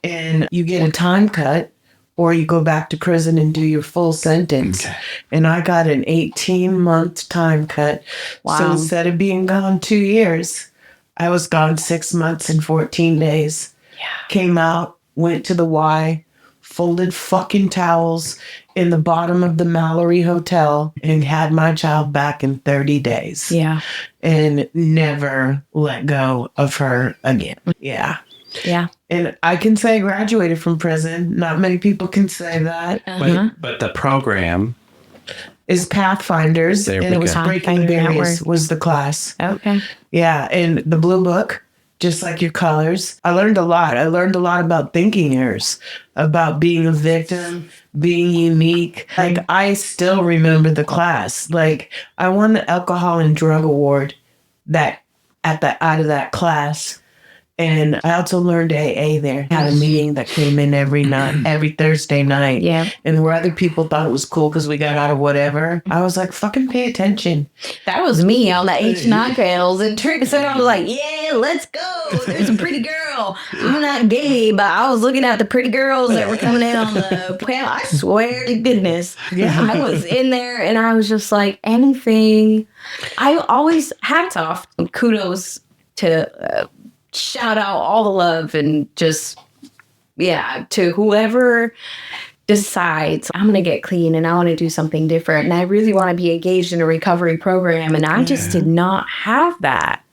And you get a time cut, or you go back to prison and do your full sentence. Okay. And I got an 18-month time cut. Wow. So instead of being gone 2 years, I was gone 6 months and 14 days. Yeah. Came out, went to the Y, folded fucking towels in the bottom of the Mallory Hotel and had my child back in 30 days. Yeah. And never let go of her again. Yeah. Yeah. And I can say I graduated from prison. Not many people can say that. But the program Is Pathfinders. There And we it was go. Breaking Pathfinder Barriers Network. was the class. Okay. Yeah. And the blue book, just like your colors. I learned a lot. I learned a lot about thinking errors, about being a victim, being unique. Like, I still remember the class. Like, I won the alcohol and drug award out of that class. And I also learned AA there. Had a meeting that came in every night, every Thursday night. Yeah. And where other people thought it was cool because we got out of whatever, I was like, fucking pay attention. That was me on the H9 panels and tricks. And I was like, yeah, let's go. There's a pretty girl. I'm not gay, but I was looking at the pretty girls that were coming in on the panel. I swear to goodness. Yeah. I was in there and I was just like, anything. I always, hats off, kudos to shout out all the love and just, yeah, to whoever decides I'm going to get clean and I want to do something different. And I really want to be engaged in a recovery program. And I just did not have that.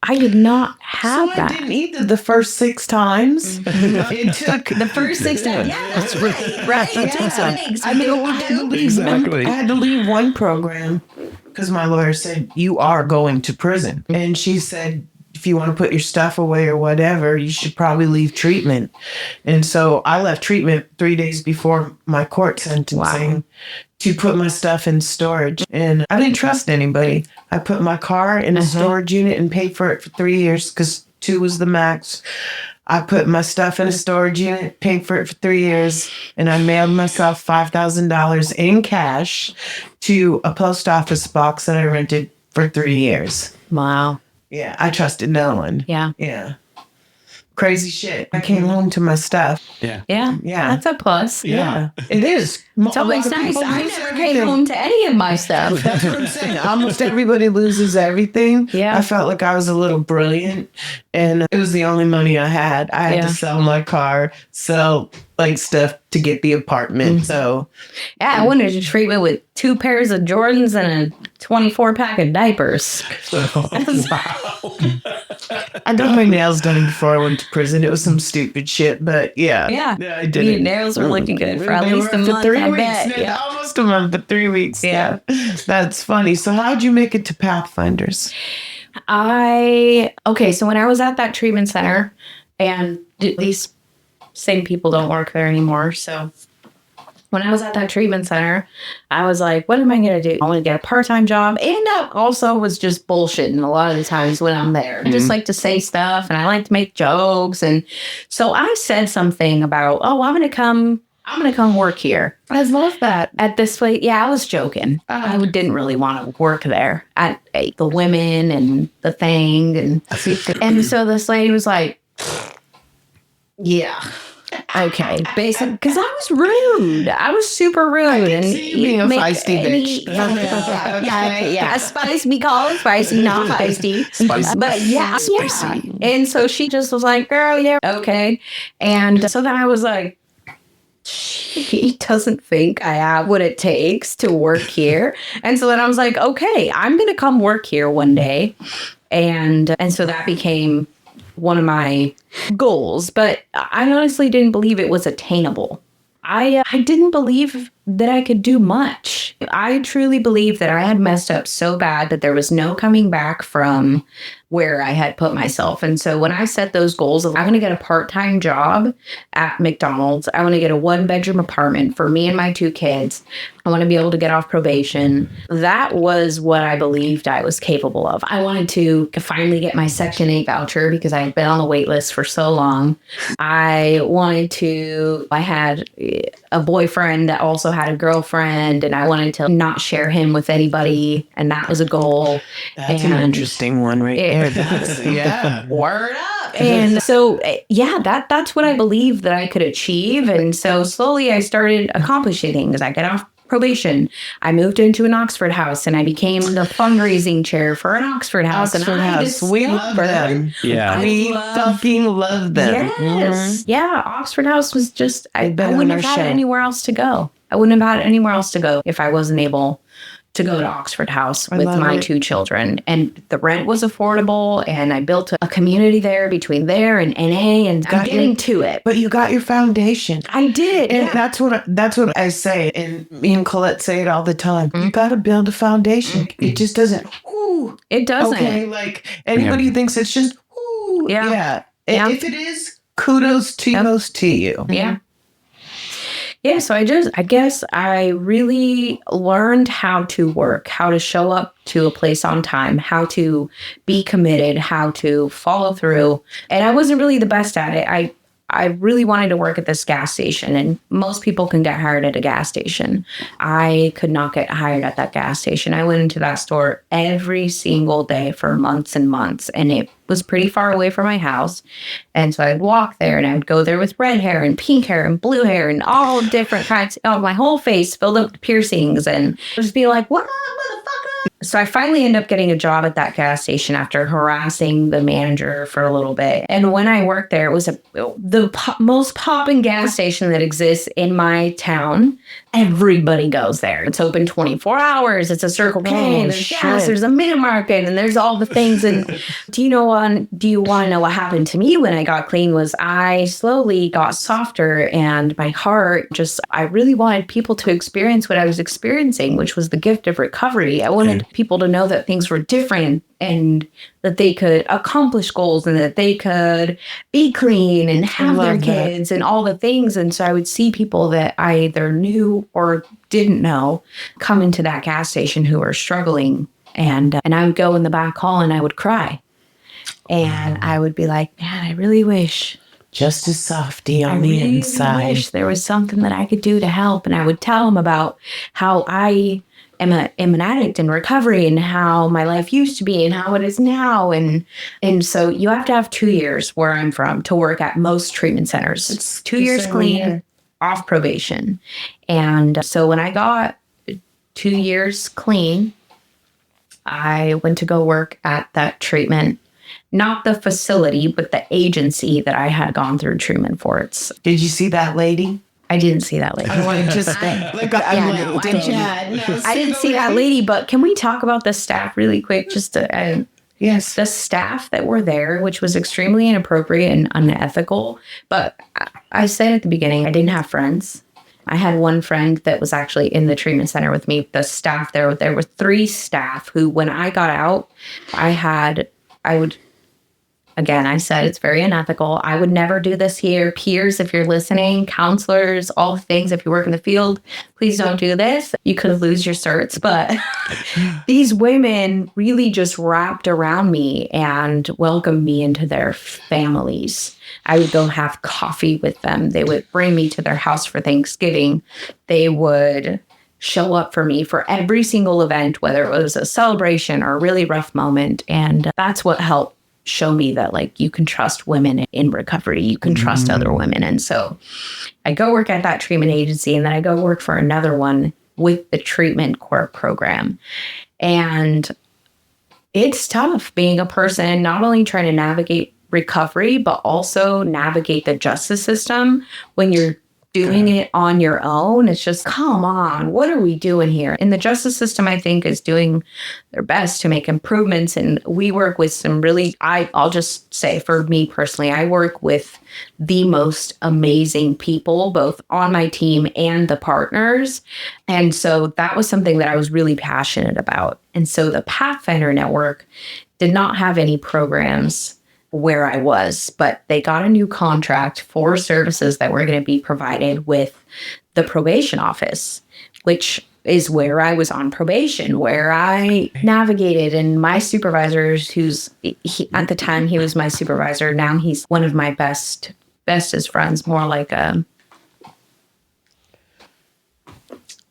I did not have So that. I didn't either the first 6 times. It took The first 6 times. Yeah, that's right. Yeah, I mean, I had to leave Exactly. I had to leave one program because my lawyer said, you are going to prison. And she said, if you want to put your stuff away or whatever, you should probably leave treatment. And so I left treatment 3 days before my court sentencing to put my stuff in storage. And I didn't trust anybody. I put my car in a storage unit and paid for it for 3 years because 2 was the max. I put my stuff in a storage unit, paid for it for 3 years, and I mailed myself $5,000 in cash to a post office box that I rented for 3 years. Wow. Yeah, I trusted no one. Yeah. Yeah. Crazy shit. I came home to my stuff. Yeah. Yeah. That's a plus. Yeah. It is. It's always nice. I never came home to any of my stuff. That's what I'm saying. Almost everybody loses everything. Yeah. I felt like I was a little brilliant, and it was the only money I had. I had to sell my car, sell like stuff to get the apartment. So Yeah, I went into treatment with 2 pairs of Jordans and a 24-pack of diapers. I got my nails done before I went to prison. It was some stupid shit, but yeah. Yeah. I did Your it. nails were looking good for at They least a were for month, 3 I weeks. bet. No, Yeah. almost a month, but 3 weeks. Yeah. That's funny. So how'd you make it to Pathfinders? So when I was at that treatment center, and these same people don't work there anymore, so when I was at that treatment center, I was like, what am I going to do? I want to get a part-time job. And I also was just bullshitting a lot of the times when I'm there. I just like to say stuff and I like to make jokes. And so I said something about, I'm going to come work here. I love that. At this place. Yeah, I was joking. I didn't really want to work there at the women and the thing. And so this lady was like, yeah. Okay, basically, because I was rude. I was super rude, and being a feisty bitch. Yeah. Spicy. We call it spicy, not feisty. Spicy. But yeah. And so she just was like, "Girl, yeah, okay." And so then I was like, she doesn't think I have what it takes to work here. And so then I was like, okay, I'm gonna come work here one day, and so that became one of my goals, but I honestly didn't believe it was attainable. I didn't believe that I could do much. I truly believed that I had messed up so bad that there was no coming back from where I had put myself. And so when I set those goals of I'm going to get a part-time job at McDonald's, I want to get a 1-bedroom apartment for me and my 2 kids. I want to be able to get off probation. That was what I believed I was capable of. I wanted to finally get my Section 8 voucher because I had been on the wait list for so long. I had a boyfriend that also had a girlfriend, and I wanted to not share him with anybody, and that was a goal. That's an interesting one right there. Yeah. Word up. And so, that's what I believed that I could achieve. And so slowly I started accomplishing things. I got off probation, I moved into an Oxford house and I became the fundraising chair for an Oxford house. Oxford House. We love them. Yeah. We fucking love them. Yes. Yeah. Oxford House was just, I been on wouldn't our have had show. anywhere else to go. I wouldn't have had anywhere else to go if I wasn't able to go to Oxford House with love my it. 2 children. And the rent was affordable. And I built a community there between there and NA, and I'm getting to it. But you got your foundation. I did. And Yeah. that's what I say. And me and Colette say it all the time. You got to build a foundation. It just doesn't, ooh, It doesn't. okay. Like anybody who thinks it's just, ooh, Yeah. yeah. If it is, kudos to you. Yeah. Yeah, so I guess I really learned how to work, how to show up to a place on time, how to be committed, how to follow through. And I wasn't really the best at it. I really wanted to work at this gas station, and most people can get hired at a gas station. I could not get hired at that gas station. I went into that store every single day for months and months, and it was pretty far away from my house. And so I'd walk there, and I would go there with red hair and pink hair and blue hair and all different kinds. Oh, my whole face filled up with piercings, and just be like, "What up, motherfucker?" So I finally ended up getting a job at that gas station after harassing the manager for a little bit. And when I worked there, it was the most popping gas station that exists in my town. Everybody goes there. It's open 24 hours. It's a Circle K. There's gas. There's a mini market, and there's all the things. And do you want to know what happened to me when I got clean? Was I slowly got softer, and my heart I really wanted people to experience what I was experiencing, which was the gift of recovery. I wanted people to know that things were different, and that they could accomplish goals, and that they could be clean and have their kids and all the things. And so I would see people that I either knew or didn't know come into that gas station who were struggling. And I would go in the back hall and I would cry. And I would be like, man, I really wish. Just a softie on I the really inside. wish there was something that I could do to help. And I would tell them about how I am an addict in recovery, and how my life used to be and how it is now. And so you have to have 2 years where I'm from to work at most treatment centers. It's 2 years clean, off probation. And so when I got 2 years clean, I went to go work at that treatment, not the facility, but the agency that I had gone through treatment for. Did you see that lady? I didn't see that lady. I want to just I didn't see that lady, but can we talk about the staff really quick? Yes. The staff that were there, which was extremely inappropriate and unethical. But I said at the beginning, I didn't have friends. I had one friend that was actually in the treatment center with me. The staff there were 3 staff who, when I got out, again, I said it's very unethical. I would never do this here. Peers, if you're listening, counselors, all the things, if you work in the field, please don't do this. You could lose your certs. But these women really just wrapped around me and welcomed me into their families. I would go have coffee with them. They would bring me to their house for Thanksgiving. They would show up for me for every single event, whether it was a celebration or a really rough moment. And that's what helped show me that, like, you can trust women in recovery. You can trust other women. And so I go work at that treatment agency, and then I go work for another one with the treatment court program. And it's tough being a person, not only trying to navigate recovery, but also navigate the justice system when you're doing it on your own. It's just, come on, what are we doing here? And the justice system, I think, is doing their best to make improvements. And we work with some really, I'll just say for me personally, I work with the most amazing people, both on my team and the partners. And so that was something that I was really passionate about. And so the Pathfinder Network did not have any programs where I was, but they got a new contract for services that were going to be provided with the probation office, which is where I was on probation, where I navigated. And my supervisor, at the time he was my supervisor, now he's one of my bestest friends, more like a,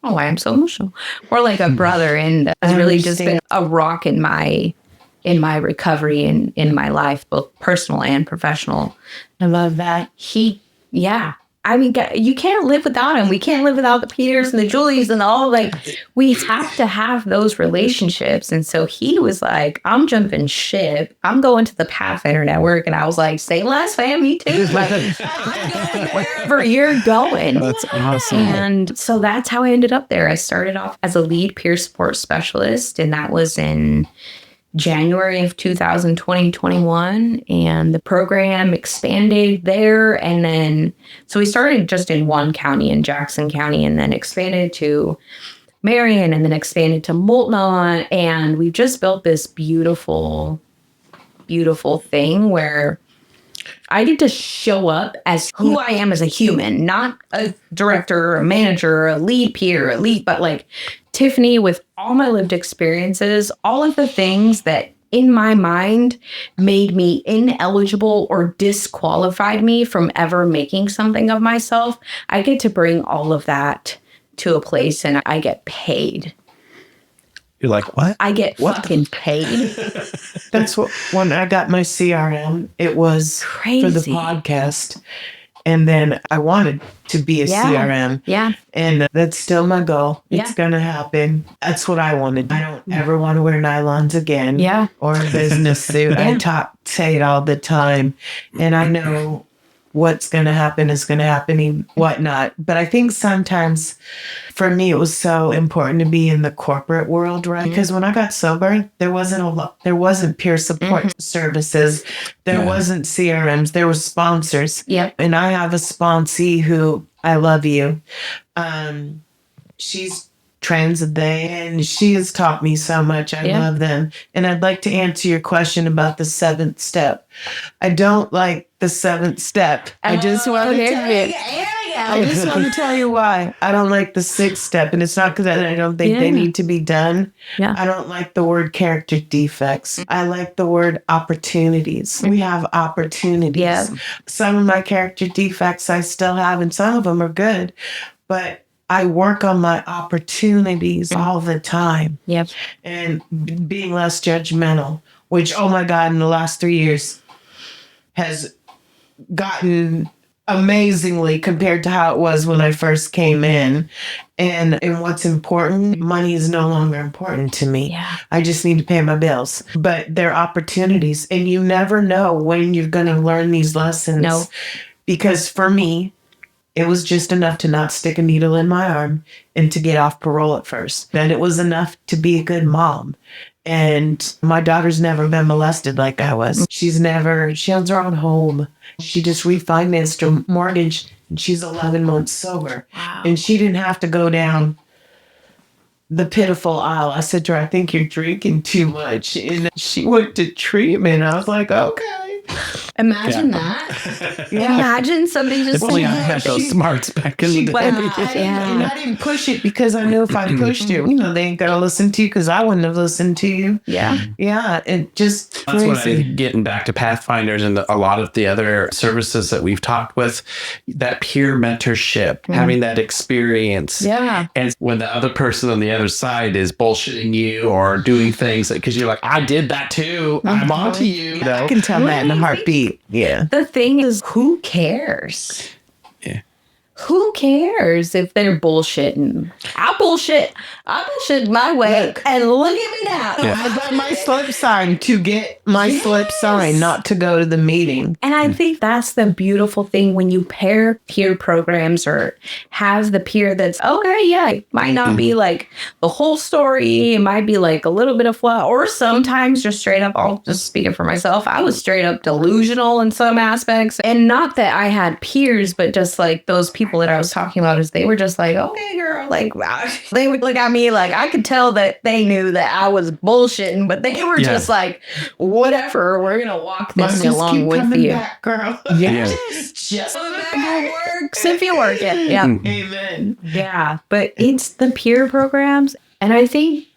oh, I am so emotional, more like a brother, and has really just been a rock in my recovery and in my life, both personal and professional. I love that. I mean, you can't live without him. We can't live without the Peters and the Julies and all. Like, we have to have those relationships. And so he was like, I'm jumping ship. I'm going to the Pathfinder Network. And I was like, say less, fam, me too. Like, I'm going wherever you're going. That's awesome. And so that's how I ended up there. I started off as a lead peer support specialist, and that was in January of 2021, and the program expanded there. And then, so we started just in one county, in Jackson County, and then expanded to Marion, and then expanded to Multnomah. And we've just built this beautiful, beautiful thing where I get to show up as who I am as a human, not a director, a manager, a lead peer, a lead, but like Tiffany with all my lived experiences, all of the things that in my mind made me ineligible or disqualified me from ever making something of myself. I get to bring all of that to a place, and I get paid. You're like, what? I get fucking paid. That's what, when I got my CRM, it was Crazy. for the podcast. And then I wanted to be a CRM. Yeah. And that's still my goal. Yeah. It's going to happen. That's what I wanted. I don't ever want to wear nylons again. Yeah. Or a business suit. I say it all the time. And I know what's going to happen is going to happen and whatnot. But I think sometimes for me, it was so important to be in the corporate world, right? Because when I got sober, there wasn't peer support services. There wasn't CRMs. There was sponsors. Yep. And I have a sponsee who, I love you. She's trans and she has taught me so much. I love them. And I'd like to answer your question about the 7th step. I don't like the 7th step. I just want to tell you why. I don't like the 6th step. And it's not because I don't think they need to be done. Yeah. I don't like the word character defects. I like the word opportunities. We have opportunities. Yeah. Some of my character defects I still have, and some of them are good. But I work on my opportunities all the time. Yep. And being less judgmental, which, oh my God, in the last 3 years has gotten amazingly compared to how it was when I first came in. And what's important, money is no longer important to me. Yeah. I just need to pay my bills. But there are opportunities, and you never know when you're going to learn these lessons. No. Because for me, it was just enough to not stick a needle in my arm and to get off parole at first. Then it was enough to be a good mom. And my daughter's never been molested like I was. She owns her own home. She just refinanced her mortgage, and she's 11 months sober. Wow. And she didn't have to go down the pitiful aisle. I said to her, I think you're drinking too much. And she went to treatment. I was like, okay. Imagine that. Imagine somebody just If only I had those smarts back in the day. And I didn't push it because I knew if I pushed it, they ain't gonna listen to you because I wouldn't have listened to you. Yeah. Yeah. It just That's what crazy. getting back to Pathfinders and a lot of the other services that we've talked with, that peer mentorship, having that experience. Yeah. And when the other person on the other side is bullshitting you or doing things because you're like, I did that too. I'm on to you. I can tell that in a heartbeat. Yeah. The thing is, who cares? Yeah. Who cares if they're bullshitting? I bullshit my way. Look. And look at me now. I got my slip sign to get my slip sign, not to go to the meeting. And I think that's the beautiful thing when you pair peer programs or have the peer that's, okay, yeah, it might not be like the whole story. It might be like a little bit of flaw, or sometimes just straight up, I'll just speak it for myself. I was straight up delusional in some aspects. And not that I had peers, but just like those people that I was talking about is they were just like, okay, girl, like they would look at me like I could tell that they knew that I was bullshitting, but they were just like, whatever, we're gonna walk this along with you. Back, girl. Yes, just that works if you work it. Yeah, Amen. yeah. But it's the peer programs, and I think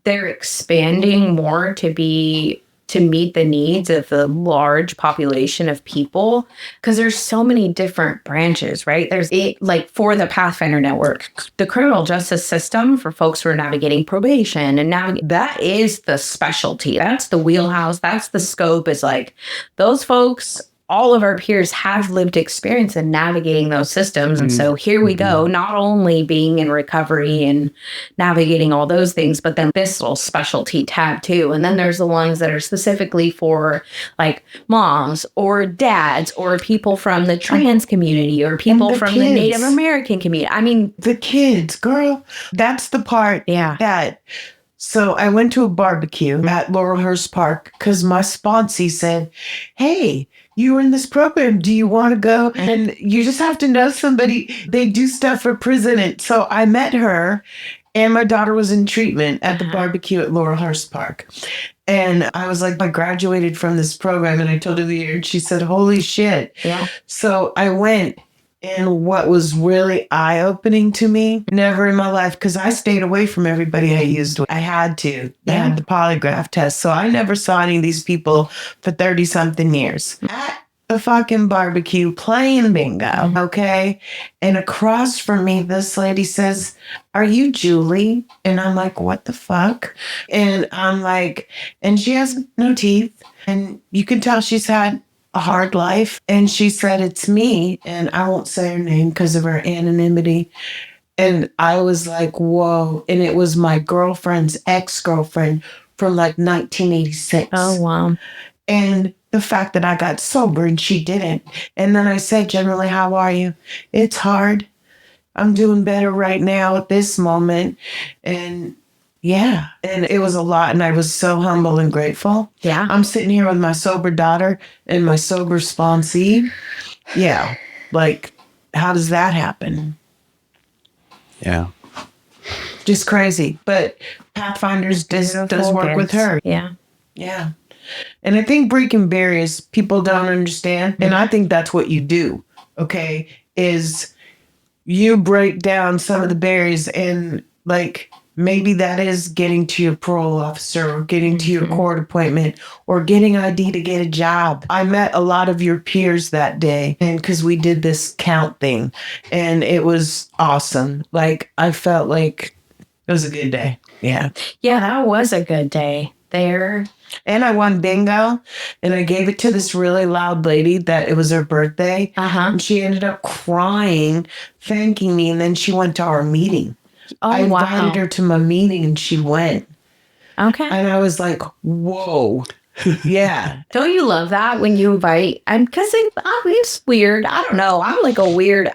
they're expanding more to meet the needs of the large population of people, because there's so many different branches, right? There's like for the Pathfinder Network, the criminal justice system for folks who are navigating probation and that is the specialty. That's the wheelhouse. That's the scope. Is like those folks all of our peers have lived experience in navigating those systems. And so here we go, not only being in recovery and navigating all those things, but then this little specialty tab too. And then there's the ones that are specifically for like moms or dads or people from the trans community or people from the Native American community. I mean, the kids, girl, that's the part that. So I went to a barbecue at Laurelhurst Park because my sponsee said, hey, you were in this program. Do you want to go? And you just have to know somebody. They do stuff for prison. And so I met her, and my daughter was in treatment at the barbecue at Laurelhurst Park. And I was like, I graduated from this program. And I told her the year, and she said, holy shit. Yeah. So I went. And what was really eye-opening to me, never in my life, because I stayed away from everybody I used with. I had to. I had the polygraph test. So I never saw any of these people for 30-something years. At the fucking barbecue playing bingo, okay? And across from me, this lady says, are you Julie? And I'm like, what the fuck? And I'm like, and she has no teeth. And you can tell she's had a hard life. And she said, it's me. And I won't say her name because of her anonymity. And I was like, whoa. And it was my girlfriend's ex-girlfriend from like 1986. Oh, wow. And the fact that I got sober and she didn't. And then I said, generally, how are you? It's hard. I'm doing better right now at this moment. And yeah, and it was a lot, and I was so humble and grateful. Yeah. I'm sitting here with my sober daughter and my sober sponsee. Yeah, like, how does that happen? Yeah. Just crazy. But Pathfinders does work with her. Yeah. Yeah. And I think breaking barriers, people don't understand. And I think that's what you do, okay, is you break down some of the barriers and, like, maybe that is getting to your parole officer or getting to your court appointment or getting ID to get a job. I met a lot of your peers that day, and because we did this count thing, and it was awesome. Like, I felt like it was a good day. Yeah. Yeah, that was a good day there. And I won bingo, and I gave it to this really loud lady that it was her birthday. And she ended up crying, thanking me, and then she went to our meeting. I invited her to my meeting and she went. Okay. And I was like, whoa. Yeah. Don't you love that when you invite? And because it's weird. I don't know. I'm like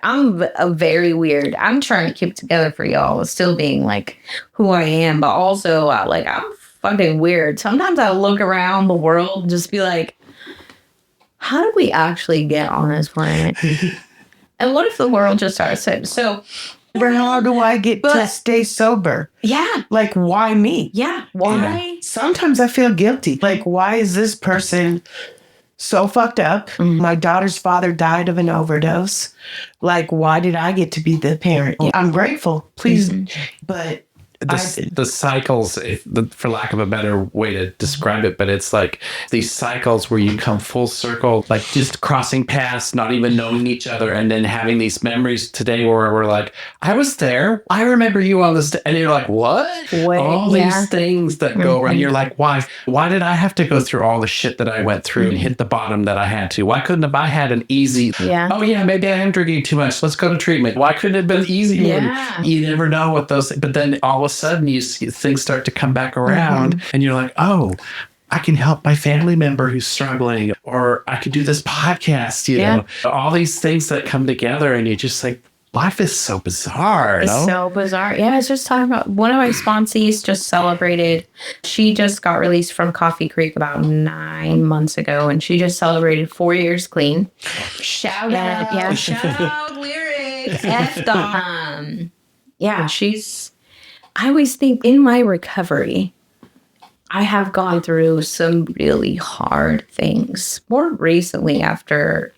I'm a very weird. I'm trying to keep it together for y'all. Still being like who I am. But also I'm fucking weird. Sometimes I look around the world and just be like, how did we actually get on this planet? And what if the world just started saying, so... But how do I get to stay sober? Yeah. Like, why me? Yeah. Why? Yeah. Sometimes I feel guilty. Like, why is this person so fucked up? My daughter's father died of an overdose. Like, why did I get to be the parent? I'm grateful, please. But the cycles, for lack of a better way to describe it, but it's like these cycles where you come full circle, like just crossing paths, not even knowing each other, and then having these memories today where we're like, I was there, I remember you on this, and you're like, what? All these things that go around. You're like, why did I have to go through all the shit that I went through and hit the bottom that I had to? Why couldn't have I had an easy, oh yeah, maybe I am drinking too much, let's go to treatment. Why couldn't it have been easy? You never know what those, but then all of a sudden you see things start to come back around and you're like, oh, I can help my family member who's struggling, or I could do this podcast, you know, all these things that come together, and you're just like, life is so bizarre. It's so bizarre. Yeah, I was just talking about one of my sponsees just celebrated. She just got released from Coffee Creek about 9 months ago, and she just celebrated 4 years clean. Shout out. Yeah, shout out Lyric. Yeah, I always think in my recovery, I have gone through some really hard things. More recently, after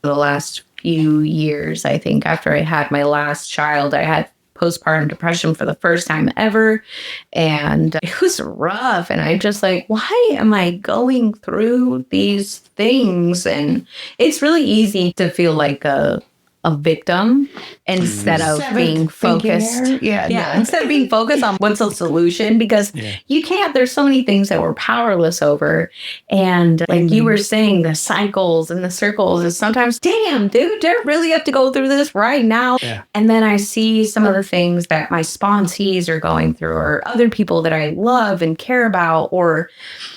the last few years, I think, after I had my last child, I had postpartum depression for the first time ever. And it was rough. And I just like, why am I going through these things? And it's really easy to feel like a a victim instead of being focused. Instead of being focused on what's the solution, because you can't, there's so many things that we're powerless over. And like you were saying, the cycles and the circles is sometimes, damn, dude, do I really have to go through this right now? And then I see some of the things that my sponsees are going through, or other people that I love and care about, or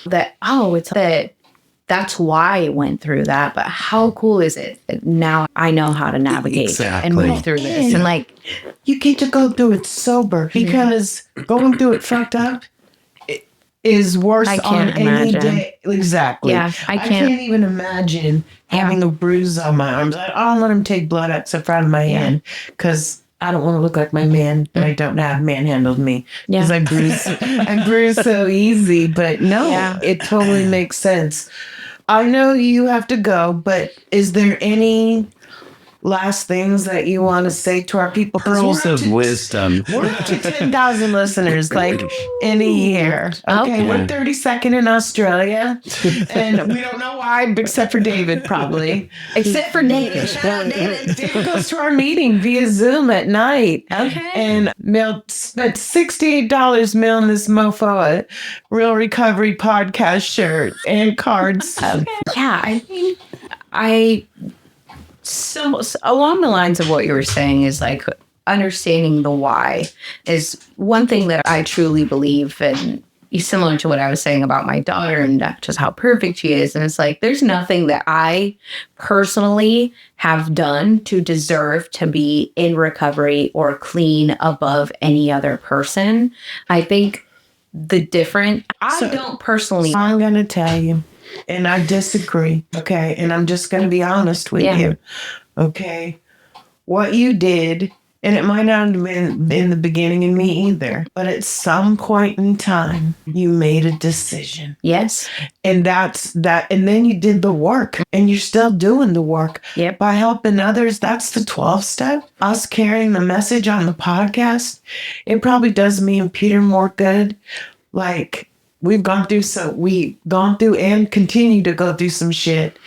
that, it's that that's why I went through that. But how cool is it that now I know how to navigate and move through this? And like, you get to go through it sober, because going through it fucked up is worse on any day. Exactly. Yeah, I can't even imagine having a bruise on my arms. I'll let him take blood out the front of my hand, because I don't want to look like my man that I don't have manhandled me, because I bruise so easy. But no, it totally makes sense. I know you have to go, but is there any last things that you want to say to our people? Pearls of wisdom. We're up to 10,000 listeners, like in a year. Okay, we're 32nd in Australia, and we don't know why, except for David, probably. Except for David. David goes to our meeting via Zoom at night. Okay. And spent $68 mailing this mofo a Real Recovery podcast shirt and cards. Yeah, I think so along the lines of what you were saying is like understanding the why is one thing that I truly believe, and similar to what I was saying about my daughter and just how perfect she is. And it's like, there's nothing that I personally have done to deserve to be in recovery or clean above any other person. I think I don't personally. I'm going to tell you. And I disagree, okay? And I'm just going to be honest with you, okay? What you did, and it might not have been in the beginning in me either, but at some point in time, you made a decision. Yes. And that's that. And then you did the work, and you're still doing the work. Yep. By helping others. That's the 12th step. Us carrying the message on the podcast, it probably does me and Peter more good. Like, we've gone through and continue to go through some shit.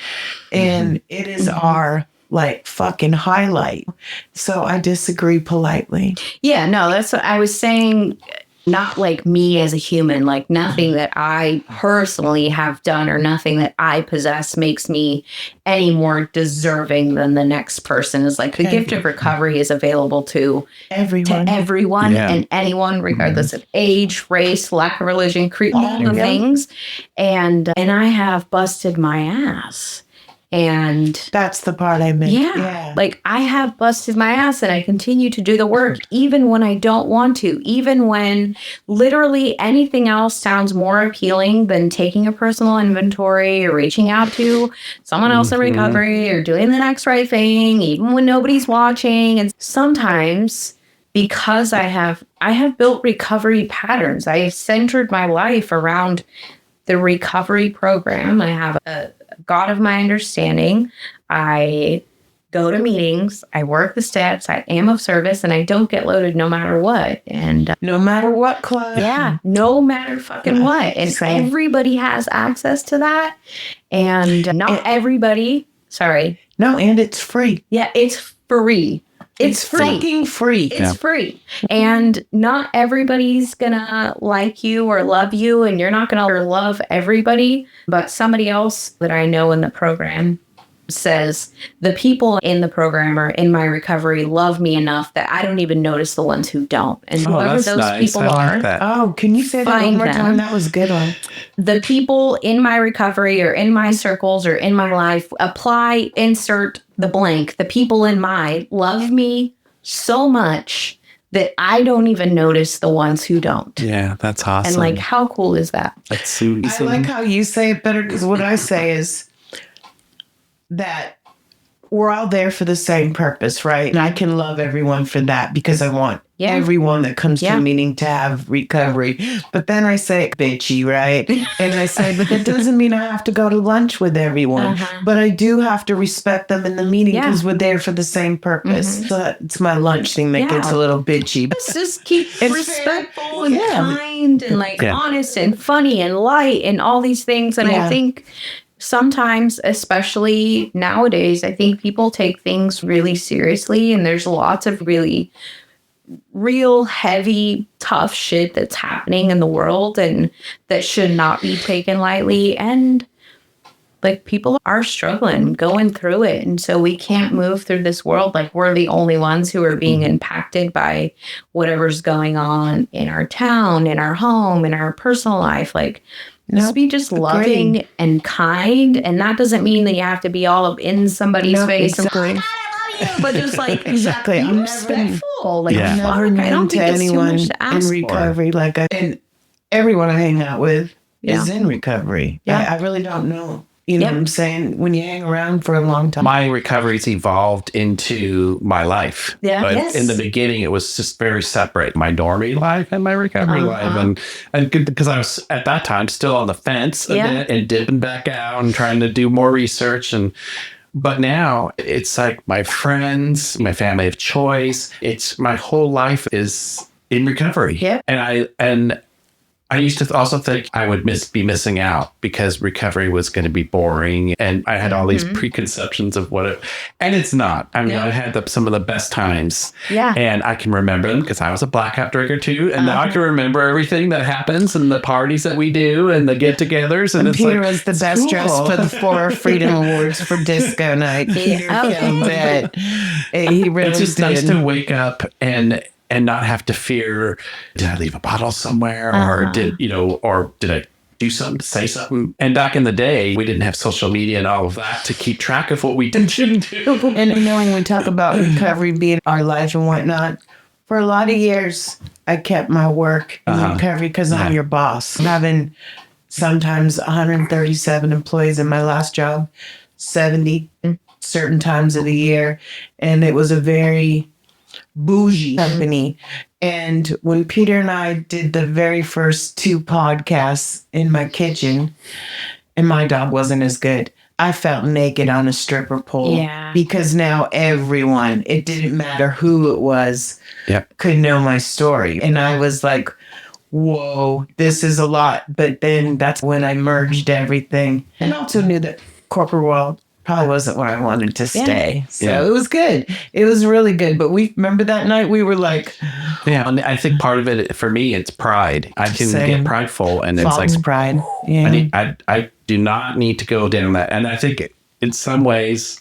And it is our like fucking highlight. So I disagree politely. Yeah, no, that's what I was saying. Not like me as a human, like nothing that I personally have done or nothing that I possess makes me any more deserving than the next person. Is like the gift of recovery is available to everyone and anyone, regardless of age, race, lack of religion, creed, all the things. And I have busted my ass. And that's the part I meant. Yeah. Like I have busted my ass and I continue to do the work, even when I don't want to, even when literally anything else sounds more appealing than taking a personal inventory or reaching out to someone else in recovery or doing the next right thing, even when nobody's watching. And sometimes because I have built recovery patterns, I have centered my life around the recovery program. I have a God of my understanding. I go to meetings. I work the steps. I am of service, and I don't get loaded no matter what. And no matter what, Claude. Yeah, no matter fucking what. And everybody has access to that. And not everybody. Sorry. No, and it's free. Yeah, it's free. It's free. Fucking free. It's free. And not everybody's gonna like you or love you, and you're not gonna love everybody. But somebody else that I know in the program says the people in the program or in my recovery love me enough that I don't even notice the ones who don't. And whoever those people are. Oh, can you say that one more time? That was a good one. The people in my recovery or in my circles or in my life, apply, insert the blank. The people in my love me so much that I don't even notice the ones who don't. Yeah, that's awesome. And like, how cool is that? That's so I like how you say it better, because what I say is that we're all there for the same purpose, right? And I can love everyone for that, because I want everyone that comes to a meeting to have recovery. But then I say bitchy, right? And I say, but that doesn't mean I have to go to lunch with everyone. But I do have to respect them in the meeting, because we're there for the same purpose. So it's my lunch thing that gets a little bitchy. Let's just keep respectful and kind and like honest and funny and light and all these things. And I think sometimes, especially nowadays, I think people take things really seriously, and there's lots of really real heavy, tough shit that's happening in the world and that should not be taken lightly. And like, people are struggling, going through it. And so we can't move through this world like we're the only ones who are being impacted by whatever's going on in our town, in our home, in our personal life. Like, just be just loving and kind. And that doesn't mean that you have to be all up in somebody's face. Exactly. But just like, Exactly. be I'm respectful. Like, I've never known to anyone in recovery. Like, and everyone I hang out with is in recovery. Yeah. I really don't know. You know what I'm saying? When you hang around for a long time. My recovery's evolved into my life. Yeah. But Yes. in the beginning, it was just very separate. My dormy life and my recovery life. And good, because I was at that time still on the fence a bit and dipping back out and trying to do more research. But now it's like my friends, my family of choice. It's my whole life is in recovery. Yeah. And I used to also think I would be missing out because recovery was going to be boring. And I had all these preconceptions of and it's not. I mean, I had some of the best times. Yeah. And I can remember them because I was a blackout drinker too. And now I can remember everything that happens and the parties that we do and the get-togethers. And it's Peter like, was the best dressed for the 4 Freedom Awards for Disco Night. Peter killed it. He really it's just did. nice to wake up and not have to fear, did I leave a bottle somewhere or did I do something, say something? And back in the day, we didn't have social media and all of that to keep track of what we did and shouldn't do. And knowing we talk about recovery being our life and whatnot, for a lot of years, I kept my work in recovery because I'm your boss. Having sometimes 137 employees in my last job, 70 certain times of the year. And it was a very bougie company. And when Peter and I did the very first 2 podcasts in my kitchen, and my job wasn't as good, I felt naked on a stripper pole. Yeah. Because now everyone, it didn't matter who it was, could know my story. And I was like, whoa, this is a lot. But then that's when I merged everything. And also knew that corporate world probably wasn't where I wanted to stay. So it was good. It was really good. But we remember that night we were like, and I think part of it for me, it's pride. I can get prideful and it's false like pride. Yeah. I do not need to go down that. And I think in some ways,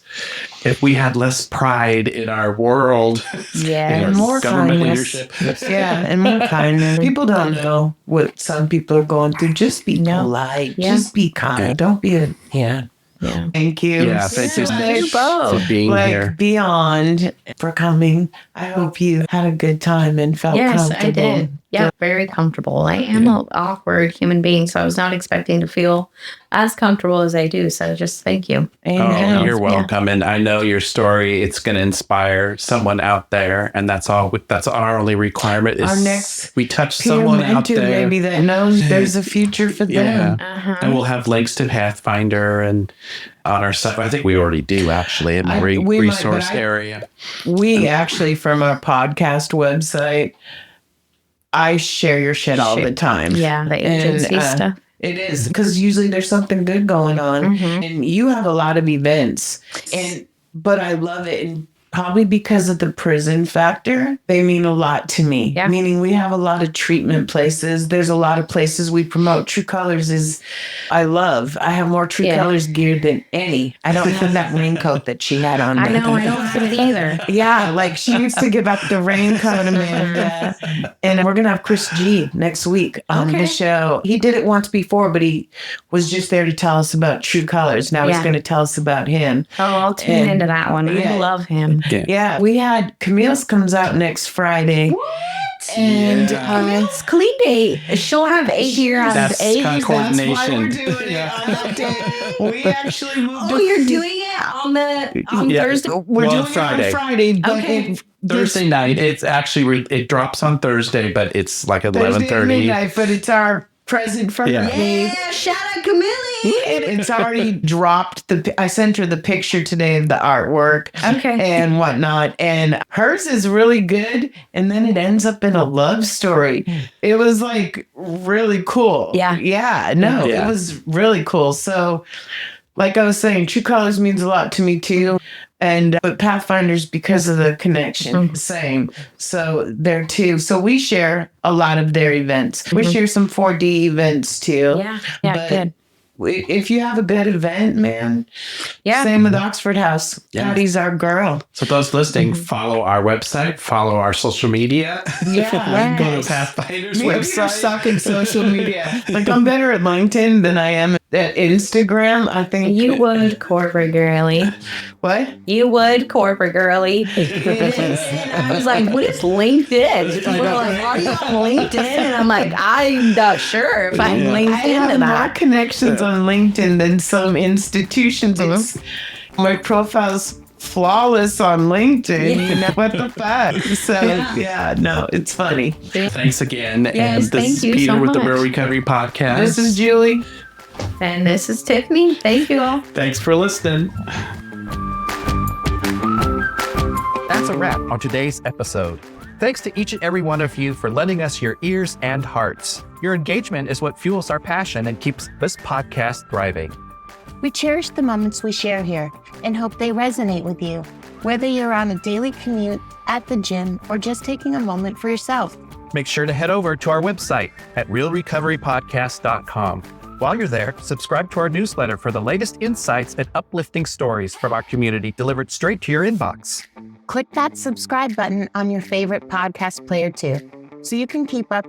if we had less pride in our world, Yeah. And more government kindness. leadership. Yeah, and more kindness. People don't know what some people are going through. Just be polite. Yeah. Just be kind. Don't be a Yeah. Thank you. Yeah, thank you both. for being here. Beyond for coming. I hope you had a good time and felt comfortable. I did. Yeah, very comfortable. I am an awkward human being, so I was not expecting to feel as comfortable as I do. So just thank you. Amen. You're welcome. And I know your story, it's going to inspire someone out there. And that's all. That's our only requirement is Our next we touch Peer someone out mentor there. maybe that knows there's a future for them. And we'll have links to Pathfinder and on our site. I think we already do actually in the We might, resource but area. We actually, from our podcast website, I share your shit all the time. Yeah, the agency stuff. It is because usually there's something good going on, and you have a lot of events, but I love it, and probably because of the prison factor, they mean a lot to me. Yeah. Meaning we have a lot of treatment places. There's a lot of places we promote. True Colors is, I have more True Colors gear than any. I don't have that raincoat that she had on. I know, I don't fit it either. Yeah, like she needs to give up the raincoat, Amanda. And we're going to have Chris G next week on the show. He did it once before, but he was just there to tell us about True Colors. Now he's going to tell us about him. Oh, I'll tune into that one. I love him. Yeah, we had Camille's comes out next Friday. What? And it's clean day. She'll have 8 here on That's 8. kind of coordination. That's why we're doing it on that day. We actually moved. You're doing it on Thursday. We're doing Friday. it on Friday, but Okay. Thursday night. It's actually it drops on Thursday, but it's like 11:30. midnight. But it's our present from me. Yeah, shout out Camille. It's already dropped. I sent her the picture today of the artwork and whatnot. And hers is really good. And then it ends up in a love story. It was like really cool. Yeah. Yeah. No, it was really cool. So like I was saying, True Colors means a lot to me too. And but Pathfinders, because of the connection, same. So there too. So we share a lot of their events. We share some 4D events too. Yeah, But good. if you have a good event, man, same with Oxford House. Patty's our girl. So those listening, follow our website, follow our social media. Yeah. Go to Pathfinder's Maybe you're website. sucking social media. Like I'm better at LinkedIn than I am at Instagram. I think You would, corporate girly. What? You would, corporate girly. And I was like, what is LinkedIn? People were like, are you on LinkedIn? And I'm like, I'm not sure if I'm linked I have into more that. connections on LinkedIn than some institutions. My profile's flawless on LinkedIn. You know, what the fuck? So no, it's funny. Thanks again. Yes, and this thank is you Peter so with the much. Real Recovery Podcast. This is Julie. And this is Tiffany. Thank you all. Thanks for listening. That's a wrap on today's episode. Thanks to each and every one of you for lending us your ears and hearts. Your engagement is what fuels our passion and keeps this podcast thriving. We cherish the moments we share here and hope they resonate with you, whether you're on a daily commute, at the gym, or just taking a moment for yourself. Make sure to head over to our website at realrecoverypodcast.com. While you're there, subscribe to our newsletter for the latest insights and uplifting stories from our community delivered straight to your inbox. Click that subscribe button on your favorite podcast player too, so you can keep up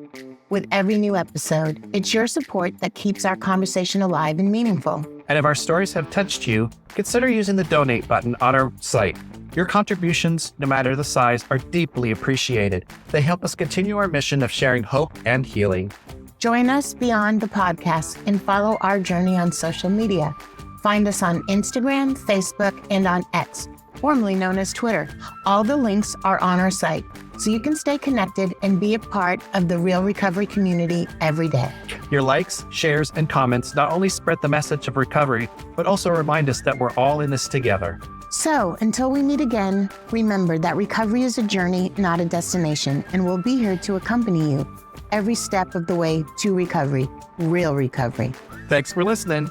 with every new episode. It's your support that keeps our conversation alive and meaningful. And if our stories have touched you, consider using the donate button on our site. Your contributions, no matter the size, are deeply appreciated. They help us continue our mission of sharing hope and healing. Join us beyond the podcast and follow our journey on social media. Find us on Instagram, Facebook, and on X, formerly known as Twitter. All the links are on our site, so you can stay connected and be a part of the Real Recovery community every day. Your likes, shares, and comments not only spread the message of recovery, but also remind us that we're all in this together. So, until we meet again, remember that recovery is a journey, not a destination, and we'll be here to accompany you every step of the way to recovery, real recovery. Thanks for listening.